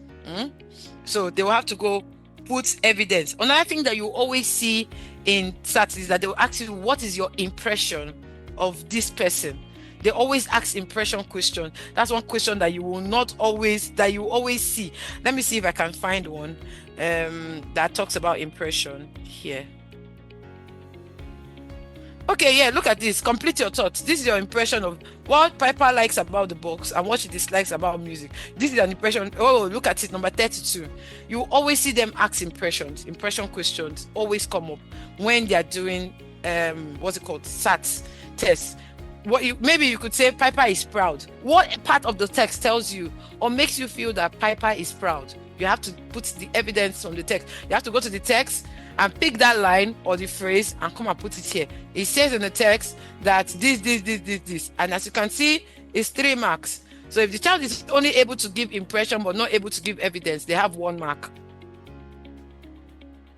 So they will have to go put evidence. Another thing that you always see in SATs is that they will ask you, what is your impression of this person? They always ask impression question. That's one question that you always see. Let me see if I can find one that talks about impression here. Okay, yeah, look at this. Complete your thoughts. This is your impression of what Piper likes about the books and what she dislikes about music. This is an impression. Oh, look at it, number 32. You always see them ask impression questions always come up when they are doing SATs tests. Maybe you could say Piper is proud. What part of the text tells you or makes you feel that Piper is proud? You have to put the evidence from the text. You have to go to the text and pick that line or the phrase and come and put it here. It says in the text that this. And as you can see, it's 3 marks. So if the child is only able to give impression but not able to give evidence, they have 1 mark.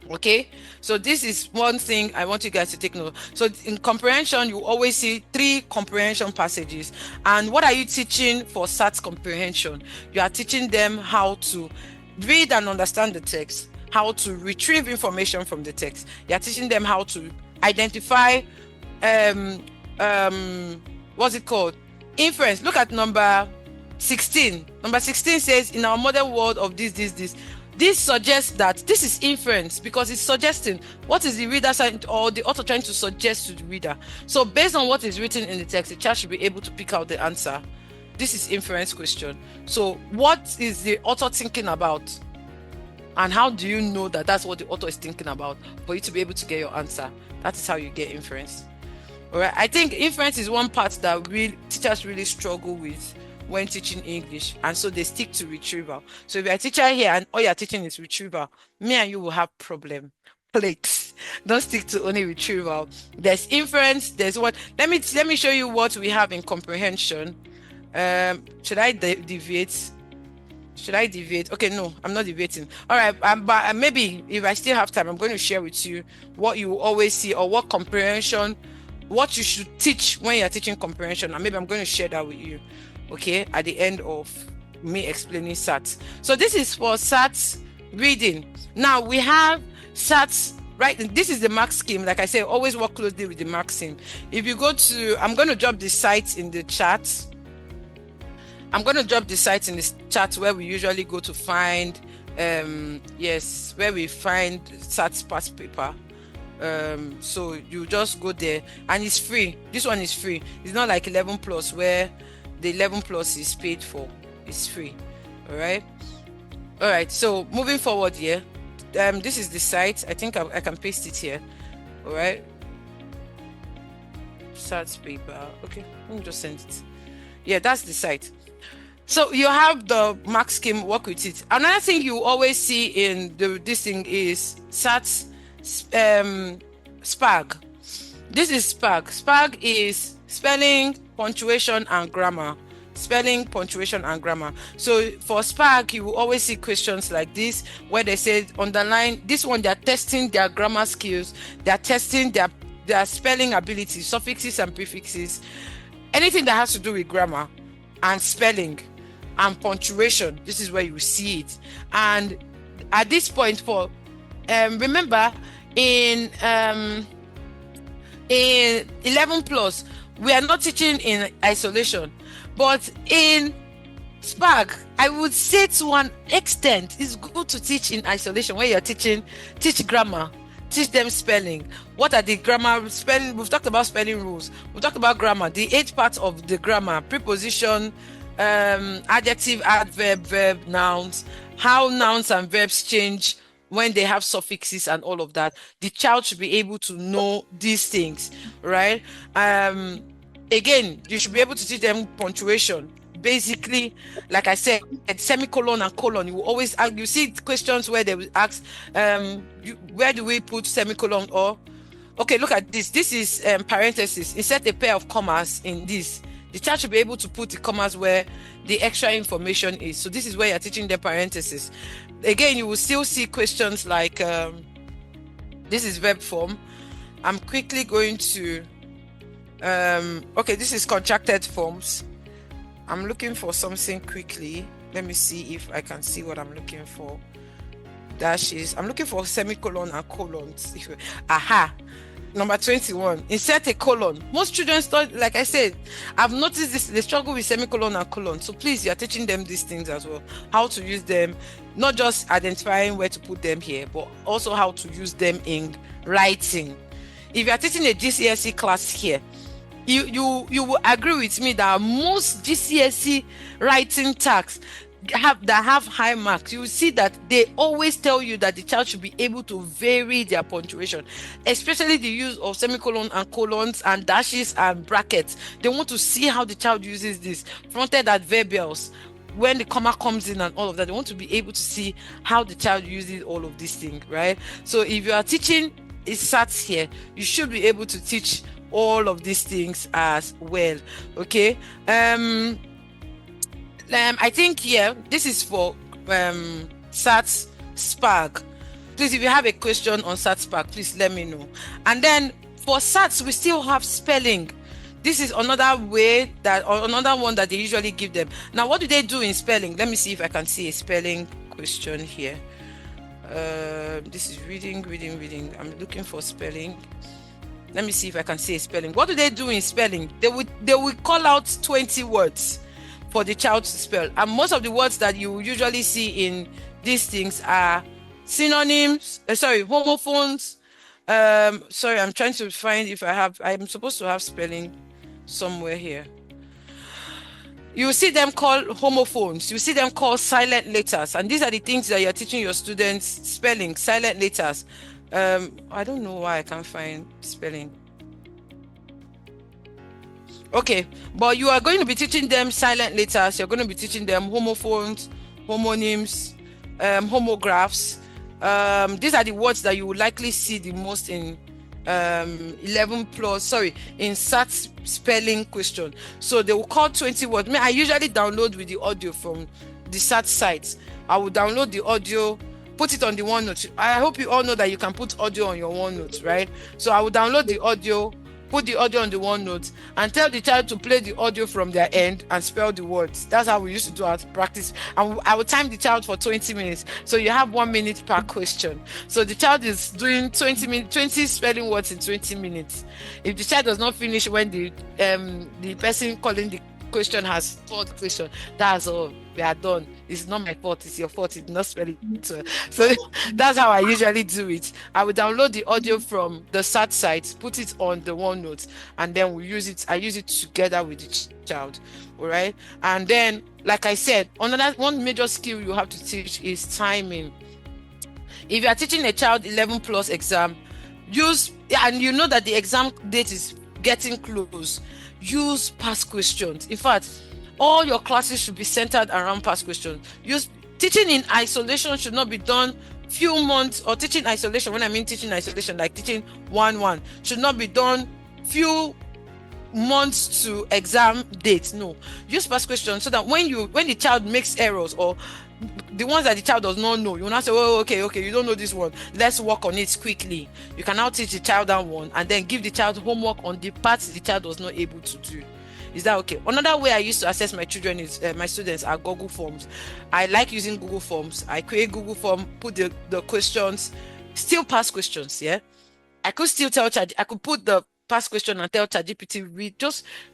Okay, so this is one thing I want you guys to take note. So in comprehension, you always see 3 comprehension passages. And what are you teaching for SATs comprehension? You are teaching them how to read and understand the text, how to retrieve information from the text. You are teaching them how to identify what's it called? Inference. Look at number 16. Number 16 says, in our modern world of this. This suggests that this is inference because it's suggesting what is the reader or the author trying to suggest to the reader. So based on what is written in the text, the child should be able to pick out the answer. This is inference question. So what is the author thinking about? And how do you know that that's what the author is thinking about for you to be able to get your answer? That is how you get inference. All right. I think inference is one part that teachers really struggle with when teaching English, and so they stick to retrieval. So if you're a teacher here and all you're teaching is retrieval, me and you will have problem. Please don't stick to only retrieval. There's inference. There's what. Let me show you what we have in comprehension. Should I deviate? Okay, no, I'm not deviating. All right, but maybe if I still have time, I'm going to share with you what you will always see or what comprehension, what you should teach when you're teaching comprehension, and maybe I'm going to share that with you. Okay, at the end of me explaining SATs. So this is for SATs reading. Now we have SATs, right? This is the mark scheme. Like I said, always work closely with the mark scheme. If you go to, I'm going to drop the site in the chat. I'm going to drop the site in the chat where we usually go to find, where we find SAT's past paper. So you just go there, and it's free. This one is free. It's not like 11 plus where the 11 plus is paid for. It's free. All right. So moving forward here, this is the site. I think I can paste it here. All right. SAT's paper. Okay, let me just send it. Yeah, that's the site. So you have the mark scheme, work with it. Another thing you always see in this thing is SAT's SPAG. This is SPAG. SPAG is spelling, punctuation, and grammar. Spelling, punctuation, and grammar. So for SPAG, you will always see questions like this where they say underline this one. They're testing their grammar skills. They're testing their spelling abilities, suffixes and prefixes, anything that has to do with grammar and spelling and punctuation. This is where you see it. And at this point, for remember in 11 plus, we are not teaching in isolation, but in SPAG, I would say to an extent it's good to teach in isolation. Where you're teach grammar, teach them spelling. What are the grammar spelling? We've talked about spelling rules. We've talked about grammar, the 8 parts of the grammar: preposition, adjective, adverb, verb, nouns, how nouns and verbs change when they have suffixes and all of that. The child should be able to know these things, right? Again, you should be able to teach them punctuation. Basically, like I said, semicolon and colon. You will always ask, you see questions where they will ask, where do we put semicolon? Or, okay, look at this. This is parenthesis. Insert a pair of commas in this. The child should be able to put the commas where the extra information is. So this is where you're teaching them parenthesis. Again, you will still see questions like, this is verb form. I'm quickly going to, okay, this is contracted forms. I'm looking for something quickly. Let me see if I can see what I'm looking for. Dashes. I'm looking for semicolon and colons. Aha. Number 21. Insert a colon. Most children start, like I said, I've noticed this, they struggle with semicolon and colon. So please, you're teaching them these things as well. How to use them, not just identifying where to put them here, but also how to use them in writing. If you're teaching a GCSE class here, you will agree with me that most GCSE writing tasks that have high marks, you will see that they always tell you that the child should be able to vary their punctuation, especially the use of semicolon and colons and dashes and brackets. They want to see how the child uses this fronted adverbials when the comma comes in and all of that. They want to be able to see how the child uses all of these things, right? So if you are teaching SATs here, you should be able to teach all of these things as well. Okay. I think this is for SATs SPAG. Please, if you have a question on SATs SPAG, please let me know. And then for SATs, we still have spelling. This is another way or another one that they usually give them. Now, what do they do in spelling? Let me see if I can see a spelling question here. This is reading. I'm looking for spelling. Let me see if I can see a spelling. What do they do in spelling? They would call out 20 words for the child to spell. And most of the words that you usually see in these things are synonyms, homophones. Sorry, I'm trying to find if I'm supposed to have spelling somewhere here. You see them call homophones. You see them call silent letters. And these are the things that you're teaching your students: spelling, silent letters. I don't know why I can't find spelling. Okay, but you are going to be teaching them silent letters. You're going to be teaching them homophones, homonyms, homographs. These are the words that you will likely see the most in in SAT spelling question. So they will call 20 words. I usually download with the audio from the SAT sites. I will download the audio, put it on the OneNote. I hope you all know that you can put audio on your OneNote, right? So I will download the audio, put the audio on the OneNote, and tell the child to play the audio from their end and spell the words. That's how we used to do our practice. And I will time the child for 20 minutes. So you have 1 minute per question. So the child is doing 20 spelling words in 20 minutes. If the child does not finish when the person calling the question has 4 questions. That's all. We are done. It's not my fault. It's your fault. It's not spelling it well. So that's how I usually do it. I will download the audio from the SAT site, put it on the OneNote, and then we use it. I use it together with the child. All right. And then, like I said, another one major skill you have to teach is timing. If you are teaching a child 11 plus exam, and you know that the exam date is getting close, use past questions. In fact, all your classes should be centered around past questions. Teaching in isolation should not be done few months, or teaching isolation, when I mean teaching isolation, like teaching 1-1, should not be done few months to exam date. No, use past questions so that when the child makes errors, or the ones that the child does not know, you will not say, oh, okay, you don't know this one, let's work on it quickly. You can now teach the child that one and then give the child homework on the parts the child was not able to do. Is that okay? Another way I used to assess my children is my students are Google Forms. I like using Google Forms. I create Google Form, put the questions, still past questions. Yeah, I could still tell Chad, I could put the past question and tell ChatGPT,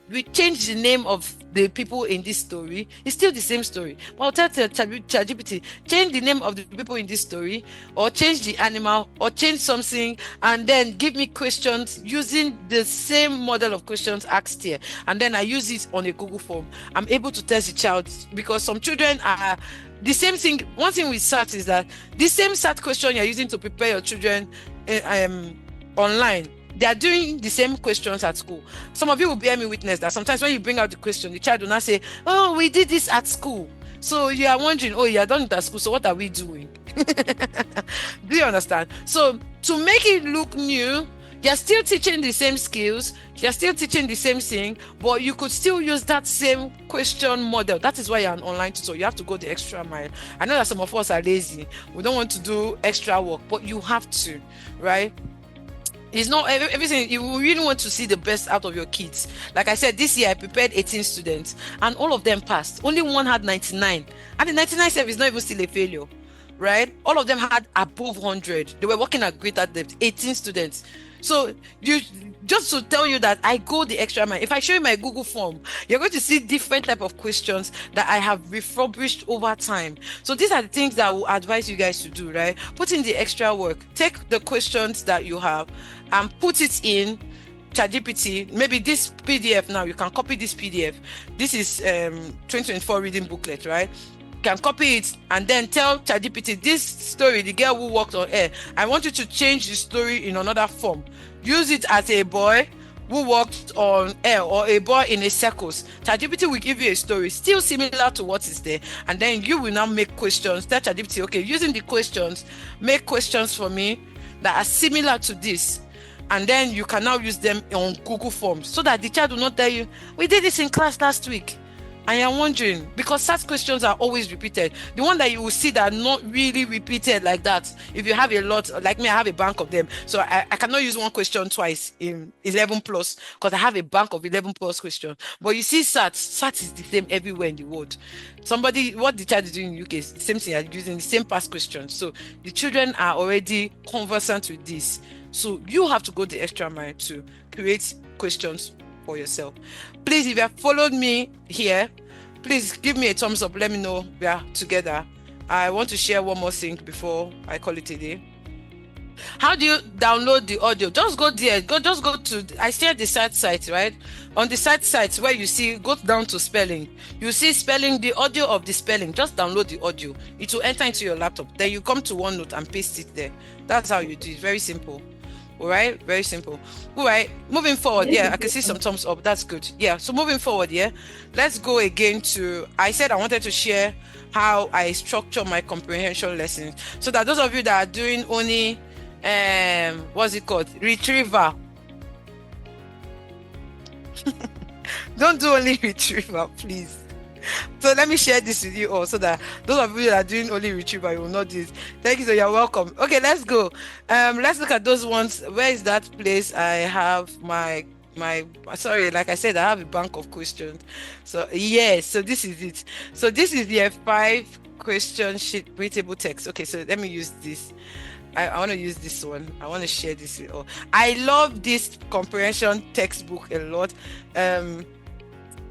we change the name of the people in this story. It's still the same story. But I'll tell ChatGPT, change the name of the people in this story, or change the animal, or change something, and then give me questions using the same model of questions asked here. And then I use it on a Google form. I'm able to test the child, because some children are the same thing. One thing with SAT is that the same SAT question you're using to prepare your children online, they are doing the same questions at school. Some of you will bear me witness that sometimes when you bring out the question, the child will not say, oh, we did this at school. So you are wondering, oh, you are done it at school, so what are we doing? Do you understand? So to make it look new, you're still teaching the same skills, you're still teaching the same thing, but you could still use that same question model. That is why you're an online tutor. You have to go the extra mile. I know that some of us are lazy. We don't want to do extra work, but you have to, right? It's not everything. You really want to see the best out of your kids. Like I said, this year I prepared 18 students and all of them passed. Only one had 99. And the 99 self is not even still a failure, right? All of them had above 100. They were working at greater depth, 18 students. So just to tell you that I go the extra mile. If I show you my Google form, you're going to see different type of questions that I have refurbished over time. So these are the things that I will advise you guys to do, right? Put in the extra work. Take the questions that you have and put it in ChatGPT. Maybe this PDF now, you can copy this PDF. This is 2024 reading booklet, right? Can copy it and then tell ChatGPT, this story, the girl who walked on air, I want you to change the story in another form. Use it as a boy who walked on air, or a boy in a circus. ChatGPT will give you a story still similar to what is there, and then you will now make questions. Tell ChatGPT, okay, using the questions, make questions for me that are similar to this. And then you can now use them on Google Forms, so that the child will not tell you, we did this in class last week. And you're wondering, because such questions are always repeated. The one that you will see that are not really repeated like that, if you have a lot, like me, I have a bank of them. So I cannot use one question twice in 11 plus, because I have a bank of 11 plus questions. But you see SAT is the same everywhere in the world. What the child is doing in the UK is the same thing, as using the same past questions. So the children are already conversant with this. So you have to go the extra mile to create questions for yourself. Please, if you have followed me here, please give me a thumbs up. Let me know we are together. I want to share one more thing before I call it a day. How do you download the audio? Just go there. Just go to, I shared the site, right? On the site where you see, go down to spelling. You see spelling, the audio of the spelling. Just download the audio. It will enter into your laptop. Then you come to OneNote and paste it there. That's how you do it. Very simple. All right, very simple. All right, moving forward. Yeah, I can see some thumbs up. That's good. Yeah, so moving forward, yeah, let's go again to, I said I wanted to share how I structure my comprehension lessons, so that those of you that are doing only what's it called, retriever, don't do only retriever, please. So let me share this with you all, so that those of you that are doing only retriever, you will not do it. Thank you, so you're welcome. Okay, let's go. Let's look at those ones. Where is that place? I have my sorry, like I said, I have a bank of questions. So yes, so this is it. So this is the 5 question sheet readable text. Okay, so let me use this. I want to use this one. I want to share this with all. I love this comprehension textbook a lot.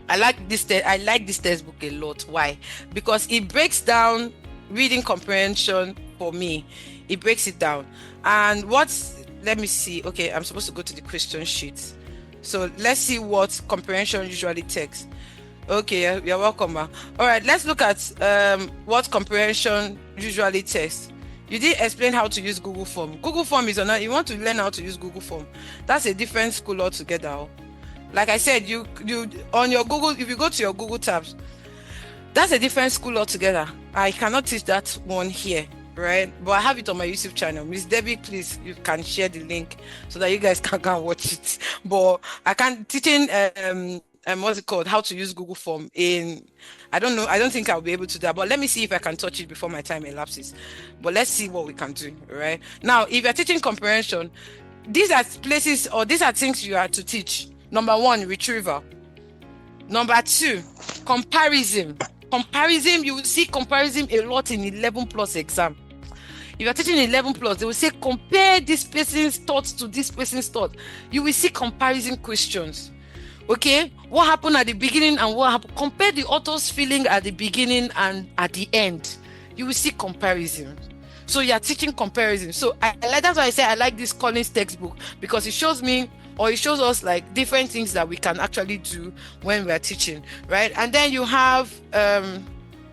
I like this textbook a lot. Why? Because it breaks down reading comprehension for me. It breaks it down. And let me see. Okay, I'm supposed to go to the question sheet. So let's see what comprehension usually takes. Okay, you're welcome, ma. All right, let's look at what comprehension usually takes. You did explain how to use Google Form. Google Form is you want to learn how to use Google Form. That's a different school altogether. Like I said, you on your Google, if you go to your Google tabs, that's a different school altogether. I cannot teach that one here, right? But I have it on my YouTube channel. Miss Debbie, please, you can share the link so that you guys can go and watch it. But I can't teaching what's it called? How to use Google Form I don't know. I don't think I'll be able to do that. But let me see if I can touch it before my time elapses. But let's see what we can do, right? Now, if you're teaching comprehension, these are places or these are things you are to teach. Number 1, retrieval. Number 2, comparison. Comparison, you will see comparison a lot in 11+ exam. If you're teaching 11+, they will say compare this person's thoughts to this person's thought. You will see comparison questions. Okay, what happened at the beginning and what happened? Compare the author's feeling at the beginning and at the end. You will see comparison. So you are teaching comparison. So that's why I say I like this Collins textbook, because it shows me, or it shows us like different things that we can actually do when we are teaching, right? And then you have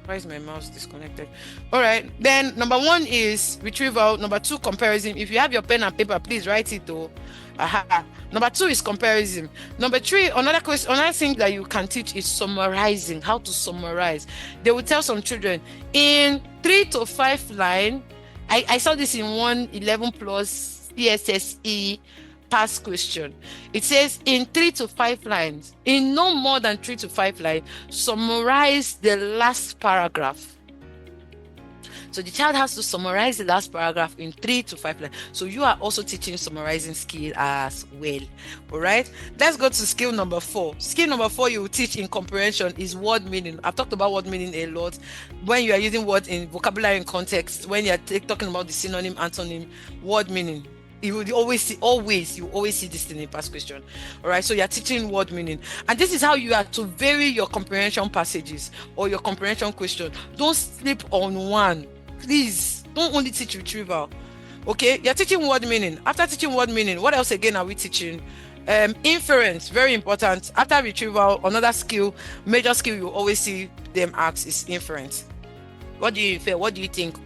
why is my mouse disconnected? All right, then number 1 is retrieval. Number 2, comparison. If you have your pen and paper, please write it though. Number 2 is comparison. Number 3, another thing that you can teach is summarizing. How to summarize. They will tell some children in 3 to 5 lines. I saw this in one 11+ CSSE past question. It says in 3 to 5 lines, in no more than 3 to 5 lines, summarize the last paragraph. So the child has to summarize the last paragraph in 3 to 5 lines. So you are also teaching summarizing skill as well. All right. Let's go to skill number 4. Skill number 4 you will teach in comprehension is word meaning. I've talked about word meaning a lot. When you are using words in vocabulary and context, when you are talking about the synonym, antonym, word meaning. You will always see this thing in past question. All right, so you're teaching word meaning, and this is how you are to vary your comprehension passages or your comprehension question. Don't sleep on one, please. Don't only teach retrieval. Okay, you're teaching word meaning. After teaching word meaning, what else again are we teaching? Inference, very important. After retrieval, another skill, major skill you always see them ask is inference. What do you infer? What do you think?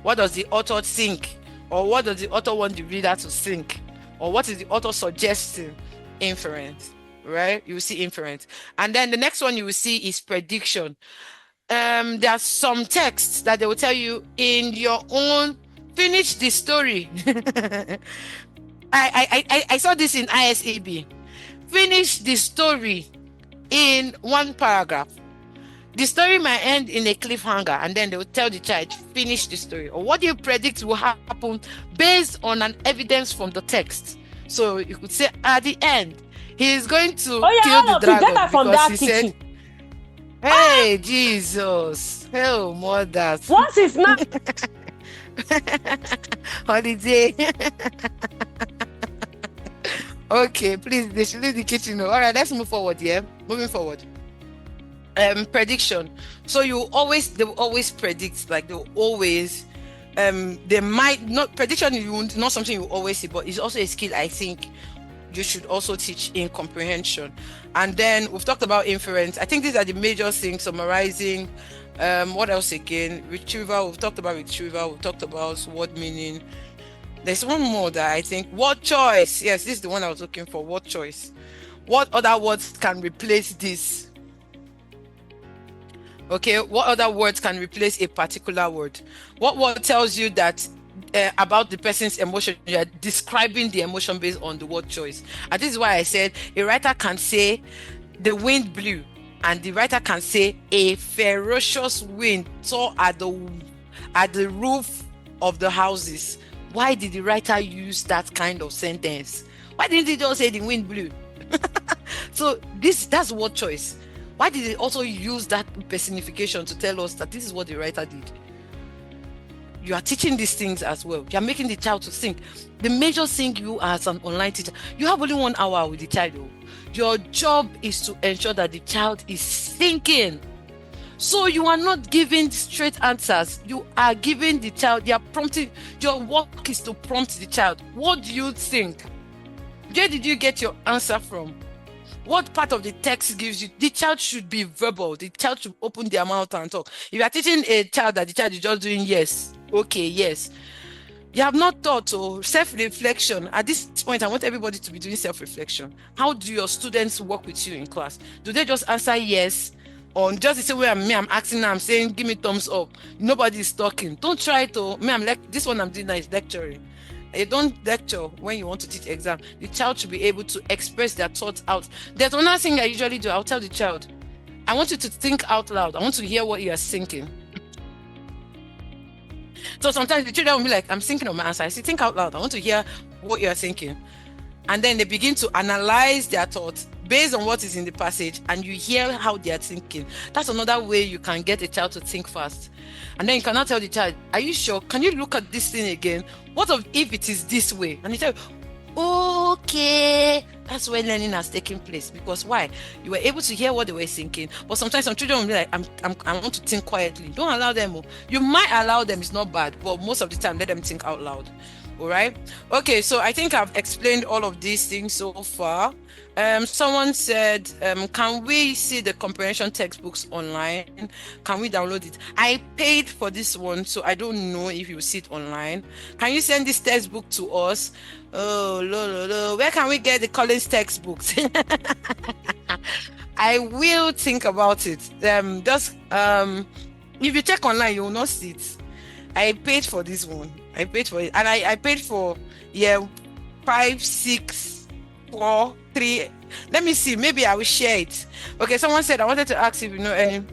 What does the author think? Or what does the author want the reader to think? Or what is the author suggesting? Inference, right? You will see inference. And then the next one you will see is prediction. There are some texts that they will tell you in your own, finish the story. I saw this in ISAB. Finish the story in 1 paragraph. The story might end in a cliffhanger, and then they will tell the child, finish the story. Or what do you predict will happen based on an evidence from the text? So you could say at the end, he is going to kill the dragon because he said, hey, Jesus, oh, mothers. What is not? Holiday. Okay, please, they should leave the kitchen. All right, let's move forward, yeah? Moving forward. Prediction. So they will always predict, like they might not, prediction is not something you always see, but it's also a skill I think you should also teach in comprehension. And then we've talked about inference. I think these are the major things. Summarizing. What else again? Retrieval. We've talked about retrieval. We've talked about word meaning. There's one more that I think, word choice. Yes, this is the one I was looking for. Word choice. What other words can replace this? Okay, what other words can replace a particular word? What word tells you that about the person's emotion? You are describing the emotion based on the word choice. And this is why I said a writer can say the wind blew, and the writer can say a ferocious wind tore at the roof of the houses. Why did the writer use that kind of sentence? Why didn't he just say the wind blew? So that's word choice. Why did they also use that personification to tell us that this is what the writer did? You are teaching these things as well. You are making the child to think. The major thing you as an online teacher, you have only 1 hour with the child. Your job is to ensure that the child is thinking. So you are not giving straight answers. You are giving the child, you are prompting. Your work is to prompt the child. What do you think? Where did you get your answer from? What part of the text gives you? The child should be verbal. The child should open their mouth and talk. If you are teaching a child that the child is just doing yes, okay, yes. You have not thought of self-reflection. At this point, I want everybody to be doing self-reflection. How do your students work with you in class? Do they just answer yes? Or just the same way I'm asking now, I'm saying, give me thumbs up. Nobody is talking. Don't try to, this one I'm doing now is lecturing. You don't lecture when you want to teach exam. The child should be able to express their thoughts out. There's another thing I usually do. I'll tell the child, I want you to think out loud. I want to hear what you are thinking. So sometimes the children will be like, I'm thinking of my answer. I say, think out loud. I want to hear what you are thinking. And then they begin to analyze their thoughts based on what is in the passage, and you hear how they are thinking. That's another way you can get a child to think fast. And then you cannot tell the child, are you sure? Can you look at this thing again? What if it is this way? And the child, okay. That's where learning has taken place. Because why? You were able to hear what they were thinking. But sometimes some children will be like, I want to think quietly. Don't allow them. You might allow them, it's not bad, but most of the time, let them think out loud. All right. Okay, so I think I've explained all of these things so far. Someone said, can we see the comprehension textbooks online? Can we download it? I paid for this one, so I don't know if you see it online. Can you send this textbook to us? Oh, where can we get the Collins textbooks? I will think about it. If you check online, you will not see it. I paid for this one. I paid for it, and I paid for 5, 6, 4, 3. Let me see. Maybe I will share it. Okay. Someone said I wanted to ask if you know any.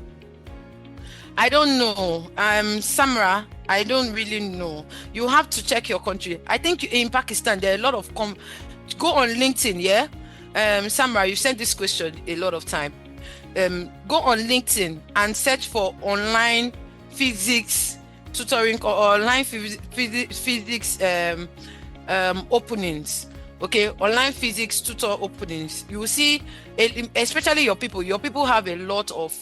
I don't know. Samra, I don't really know. You have to check your country. I think in Pakistan there are a lot of go on LinkedIn. Yeah. Samra, you sent this question a lot of time. Go on LinkedIn and search for online physics tutoring or online physics openings. Okay, online physics tutor openings. You will see, especially your people have a lot of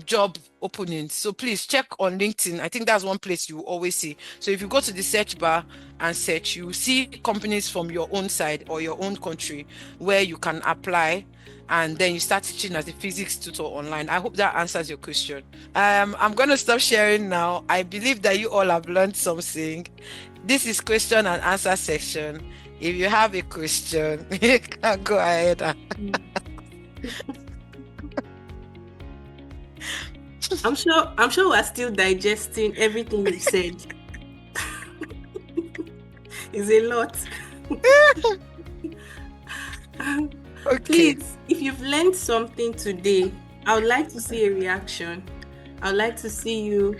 job openings. So please check on LinkedIn. I think that's one place you will always see. So if you go to the search bar and search, you will see companies from your own side or your own country where you can apply, and then you start teaching as a physics tutor online. I hope that answers your question. I'm going to stop sharing now. I believe that you all have learned something. This is question and answer section. If you have a question, you can go ahead. I'm sure we're still digesting everything you said. It's a lot. Okay. Please, if you've learned something today, I would like to see a reaction. I would like to see you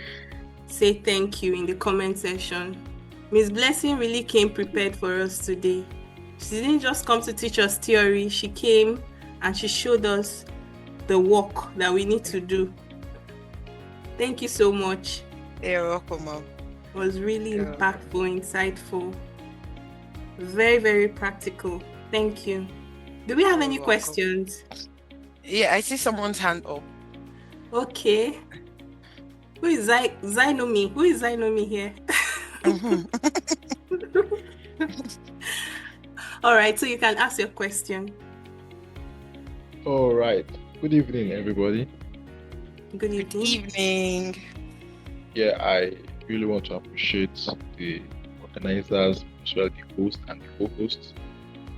say thank you in the comment section. Miss Blessing really came prepared for us today. She didn't just come to teach us theory. She came and she showed us the work that we need to do. Thank you so much. You're welcome, Mom. It was really impactful, insightful, very, very practical. Thank you. Do we have any questions? Yeah, I see someone's hand up. Okay. Who is Zainomi? Who is Zainomi here? All right, so you can ask your question. All right. Good evening, everybody. Good evening. Good evening. Yeah, I really want to appreciate the organizers, as well the host and the co-hosts.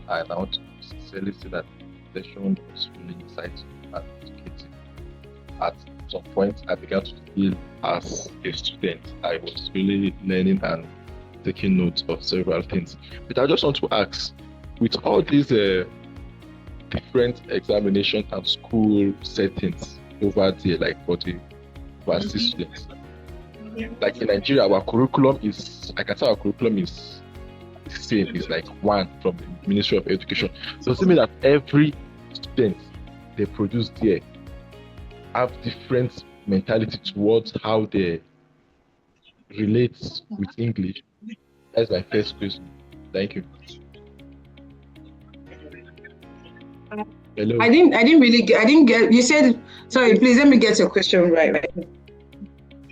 And I want to sincerely say that the session was really insightful and educative. At some point, I began to feel as a student, I was really learning and taking notes of several things. But I just want to ask, with all these different examination and school settings over there, like for the overseas students, like in Nigeria, our curriculum is, I can say our curriculum is the same, it's like one from the Ministry of Education. So does it mean that every student they produce there have different mentality towards how they relate with English? That's my first question. Thank you. Hello. I didn't really get. I didn't get. You said sorry. Please let me get your question right.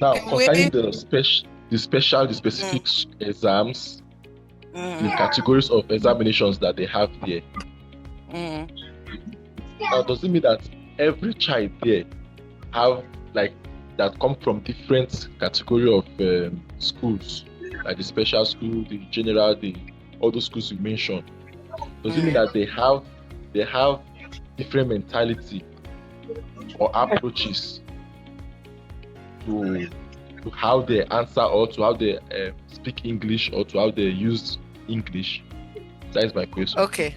Now, concerning the specific exams, the categories of examinations that they have there. Now, does it mean that every child there have like that come from different category of schools, like the special school, the general, all those schools you mentioned? Does it mean that they have different mentality or approaches to how they answer or to how they speak English or to how they use English? That is my question. Okay.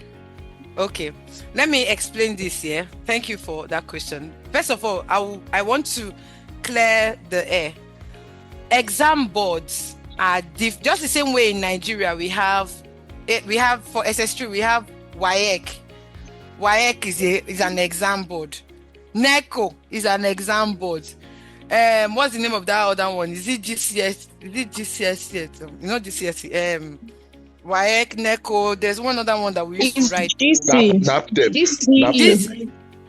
Let me explain this here. Thank you for that question. First of all, I want to clear the air. Exam boards are just the same way in Nigeria. We have for SS3 we have WAEC. WAEC is an exam board. NECO is an exam board. What's the name of that other one? Is it GCS? Is it GCSE? Not GCSE. WAEC, NECO. There's one other one that we used to write. GCE.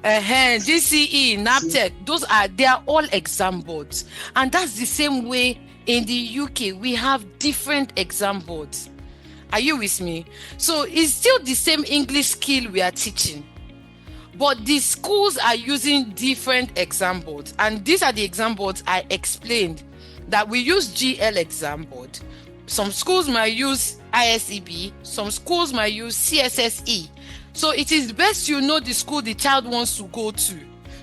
GCE, NAPTEP. They are all exam boards, and that's the same way in the UK. We have different exam boards. Are you with me? So it's still the same English skill we are teaching, but the schools are using different exam boards. And these are the exam boards I explained that we use GL exam board. Some schools might use ISEB, some schools might use CSSE. So it is best you know the school the child wants to go to,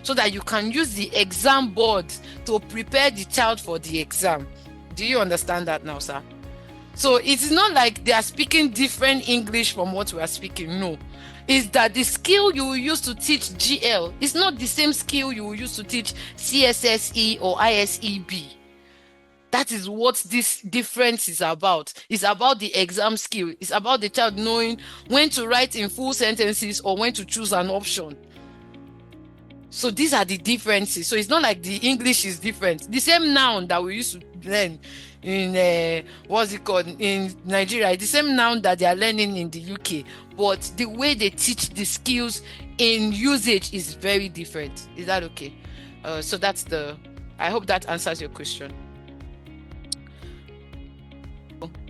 so that you can use the exam board to prepare the child for the exam. Do you understand that now, sir? So it's not like they are speaking different English from what we are speaking. No. It's that the skill you will use to teach GL is not the same skill you will use to teach CSSE or ISEB. That is what this difference is about. It's about the exam skill. It's about the child knowing when to write in full sentences or when to choose an option. So these are the differences. So it's not like the English is different. The same noun that we used to learn in in Nigeria, the same noun that they are learning in the UK, but the way they teach the skills in usage is very different. Is that okay? So I hope that answers your question.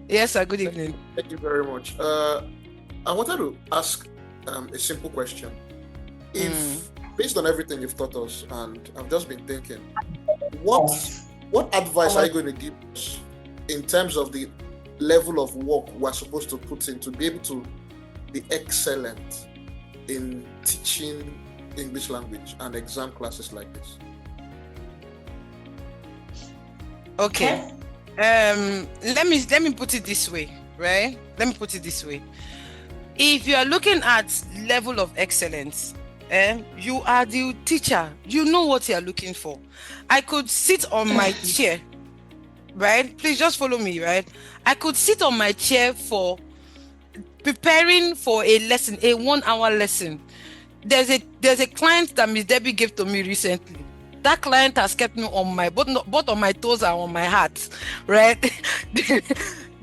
Yes, sir. Good evening. Thank you very much. I wanted to ask a simple question. If based on everything you've taught us, and I've just been thinking, what advice are you going to give us in terms of the level of work we're supposed to put in to be able to be excellent in teaching English language and exam classes like this? Okay. Let me put it this way, right? Let me put it this way. If you are looking at level of excellence, you are the teacher. You know what you are looking for. I could sit on my chair, right? Please just follow me, right? I could sit on my chair for preparing for a lesson, a 1 hour lesson. There's a client that Miss Debbie gave to me recently. That client has kept me on my both on my toes and on my heart, right?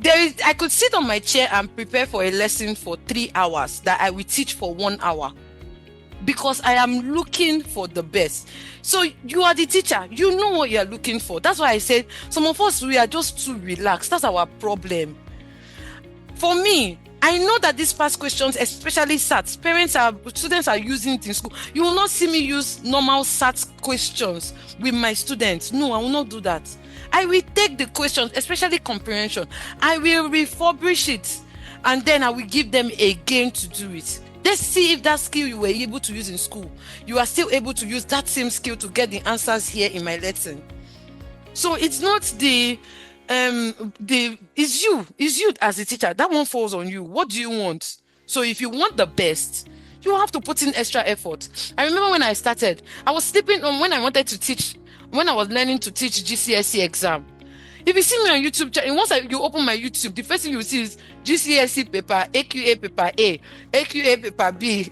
I could sit on my chair and prepare for a lesson for 3 hours that I will teach for 1 hour, because I am looking for the best. So you are the teacher, you know what you are looking for. That's why I said some of us, we are just too relaxed. That's our problem. For me, I know that these past questions, especially SATs, students are using it in school. You will not see me use normal SAT questions with my students. No, I will not do that. I will take the questions, especially comprehension. I will refurbish it, and then I will give them again to do it. Let's see if that skill you were able to use in school, you are still able to use that same skill to get the answers here in my lesson. So it's not it's you as a teacher. That one falls on you. What do you want? So if you want the best, you have to put in extra effort. I remember when I started, I was sleeping on when I wanted to teach, when I was learning to teach GCSE exam. If you see me on YouTube, once you open my YouTube, the first thing you see is GCSE paper, AQA paper A, AQA paper B,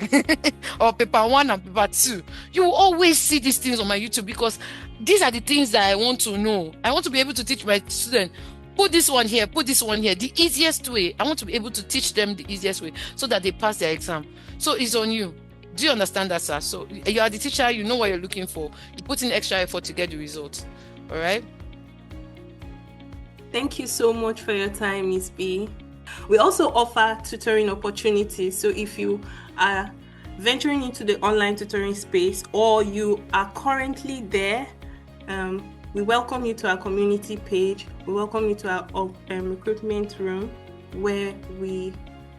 or paper 1 and paper 2. You will always see these things on my YouTube, because these are the things that I want to know. I want to be able to teach my students, put this one here, put this one here, the easiest way. I want to be able to teach them the easiest way so that they pass their exam. So it's on you. Do you understand that, sir? So you are the teacher, you know what you're looking for. You put in extra effort to get the result. All right? Thank you so much for your time, Ms. B. We also offer tutoring opportunities. So if you are venturing into the online tutoring space or you are currently there, we welcome you to our community page. We welcome you to our recruitment room, where we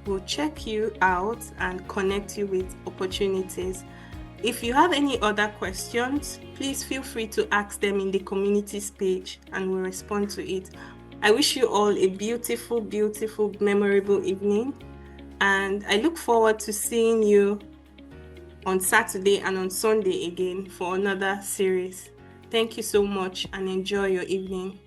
will check you out and connect you with opportunities. If you have any other questions, please feel free to ask them in the communities page and we'll respond to it. I wish you all a beautiful, beautiful, memorable evening, and I look forward to seeing you on Saturday and on Sunday again for another series. Thank you so much and enjoy your evening.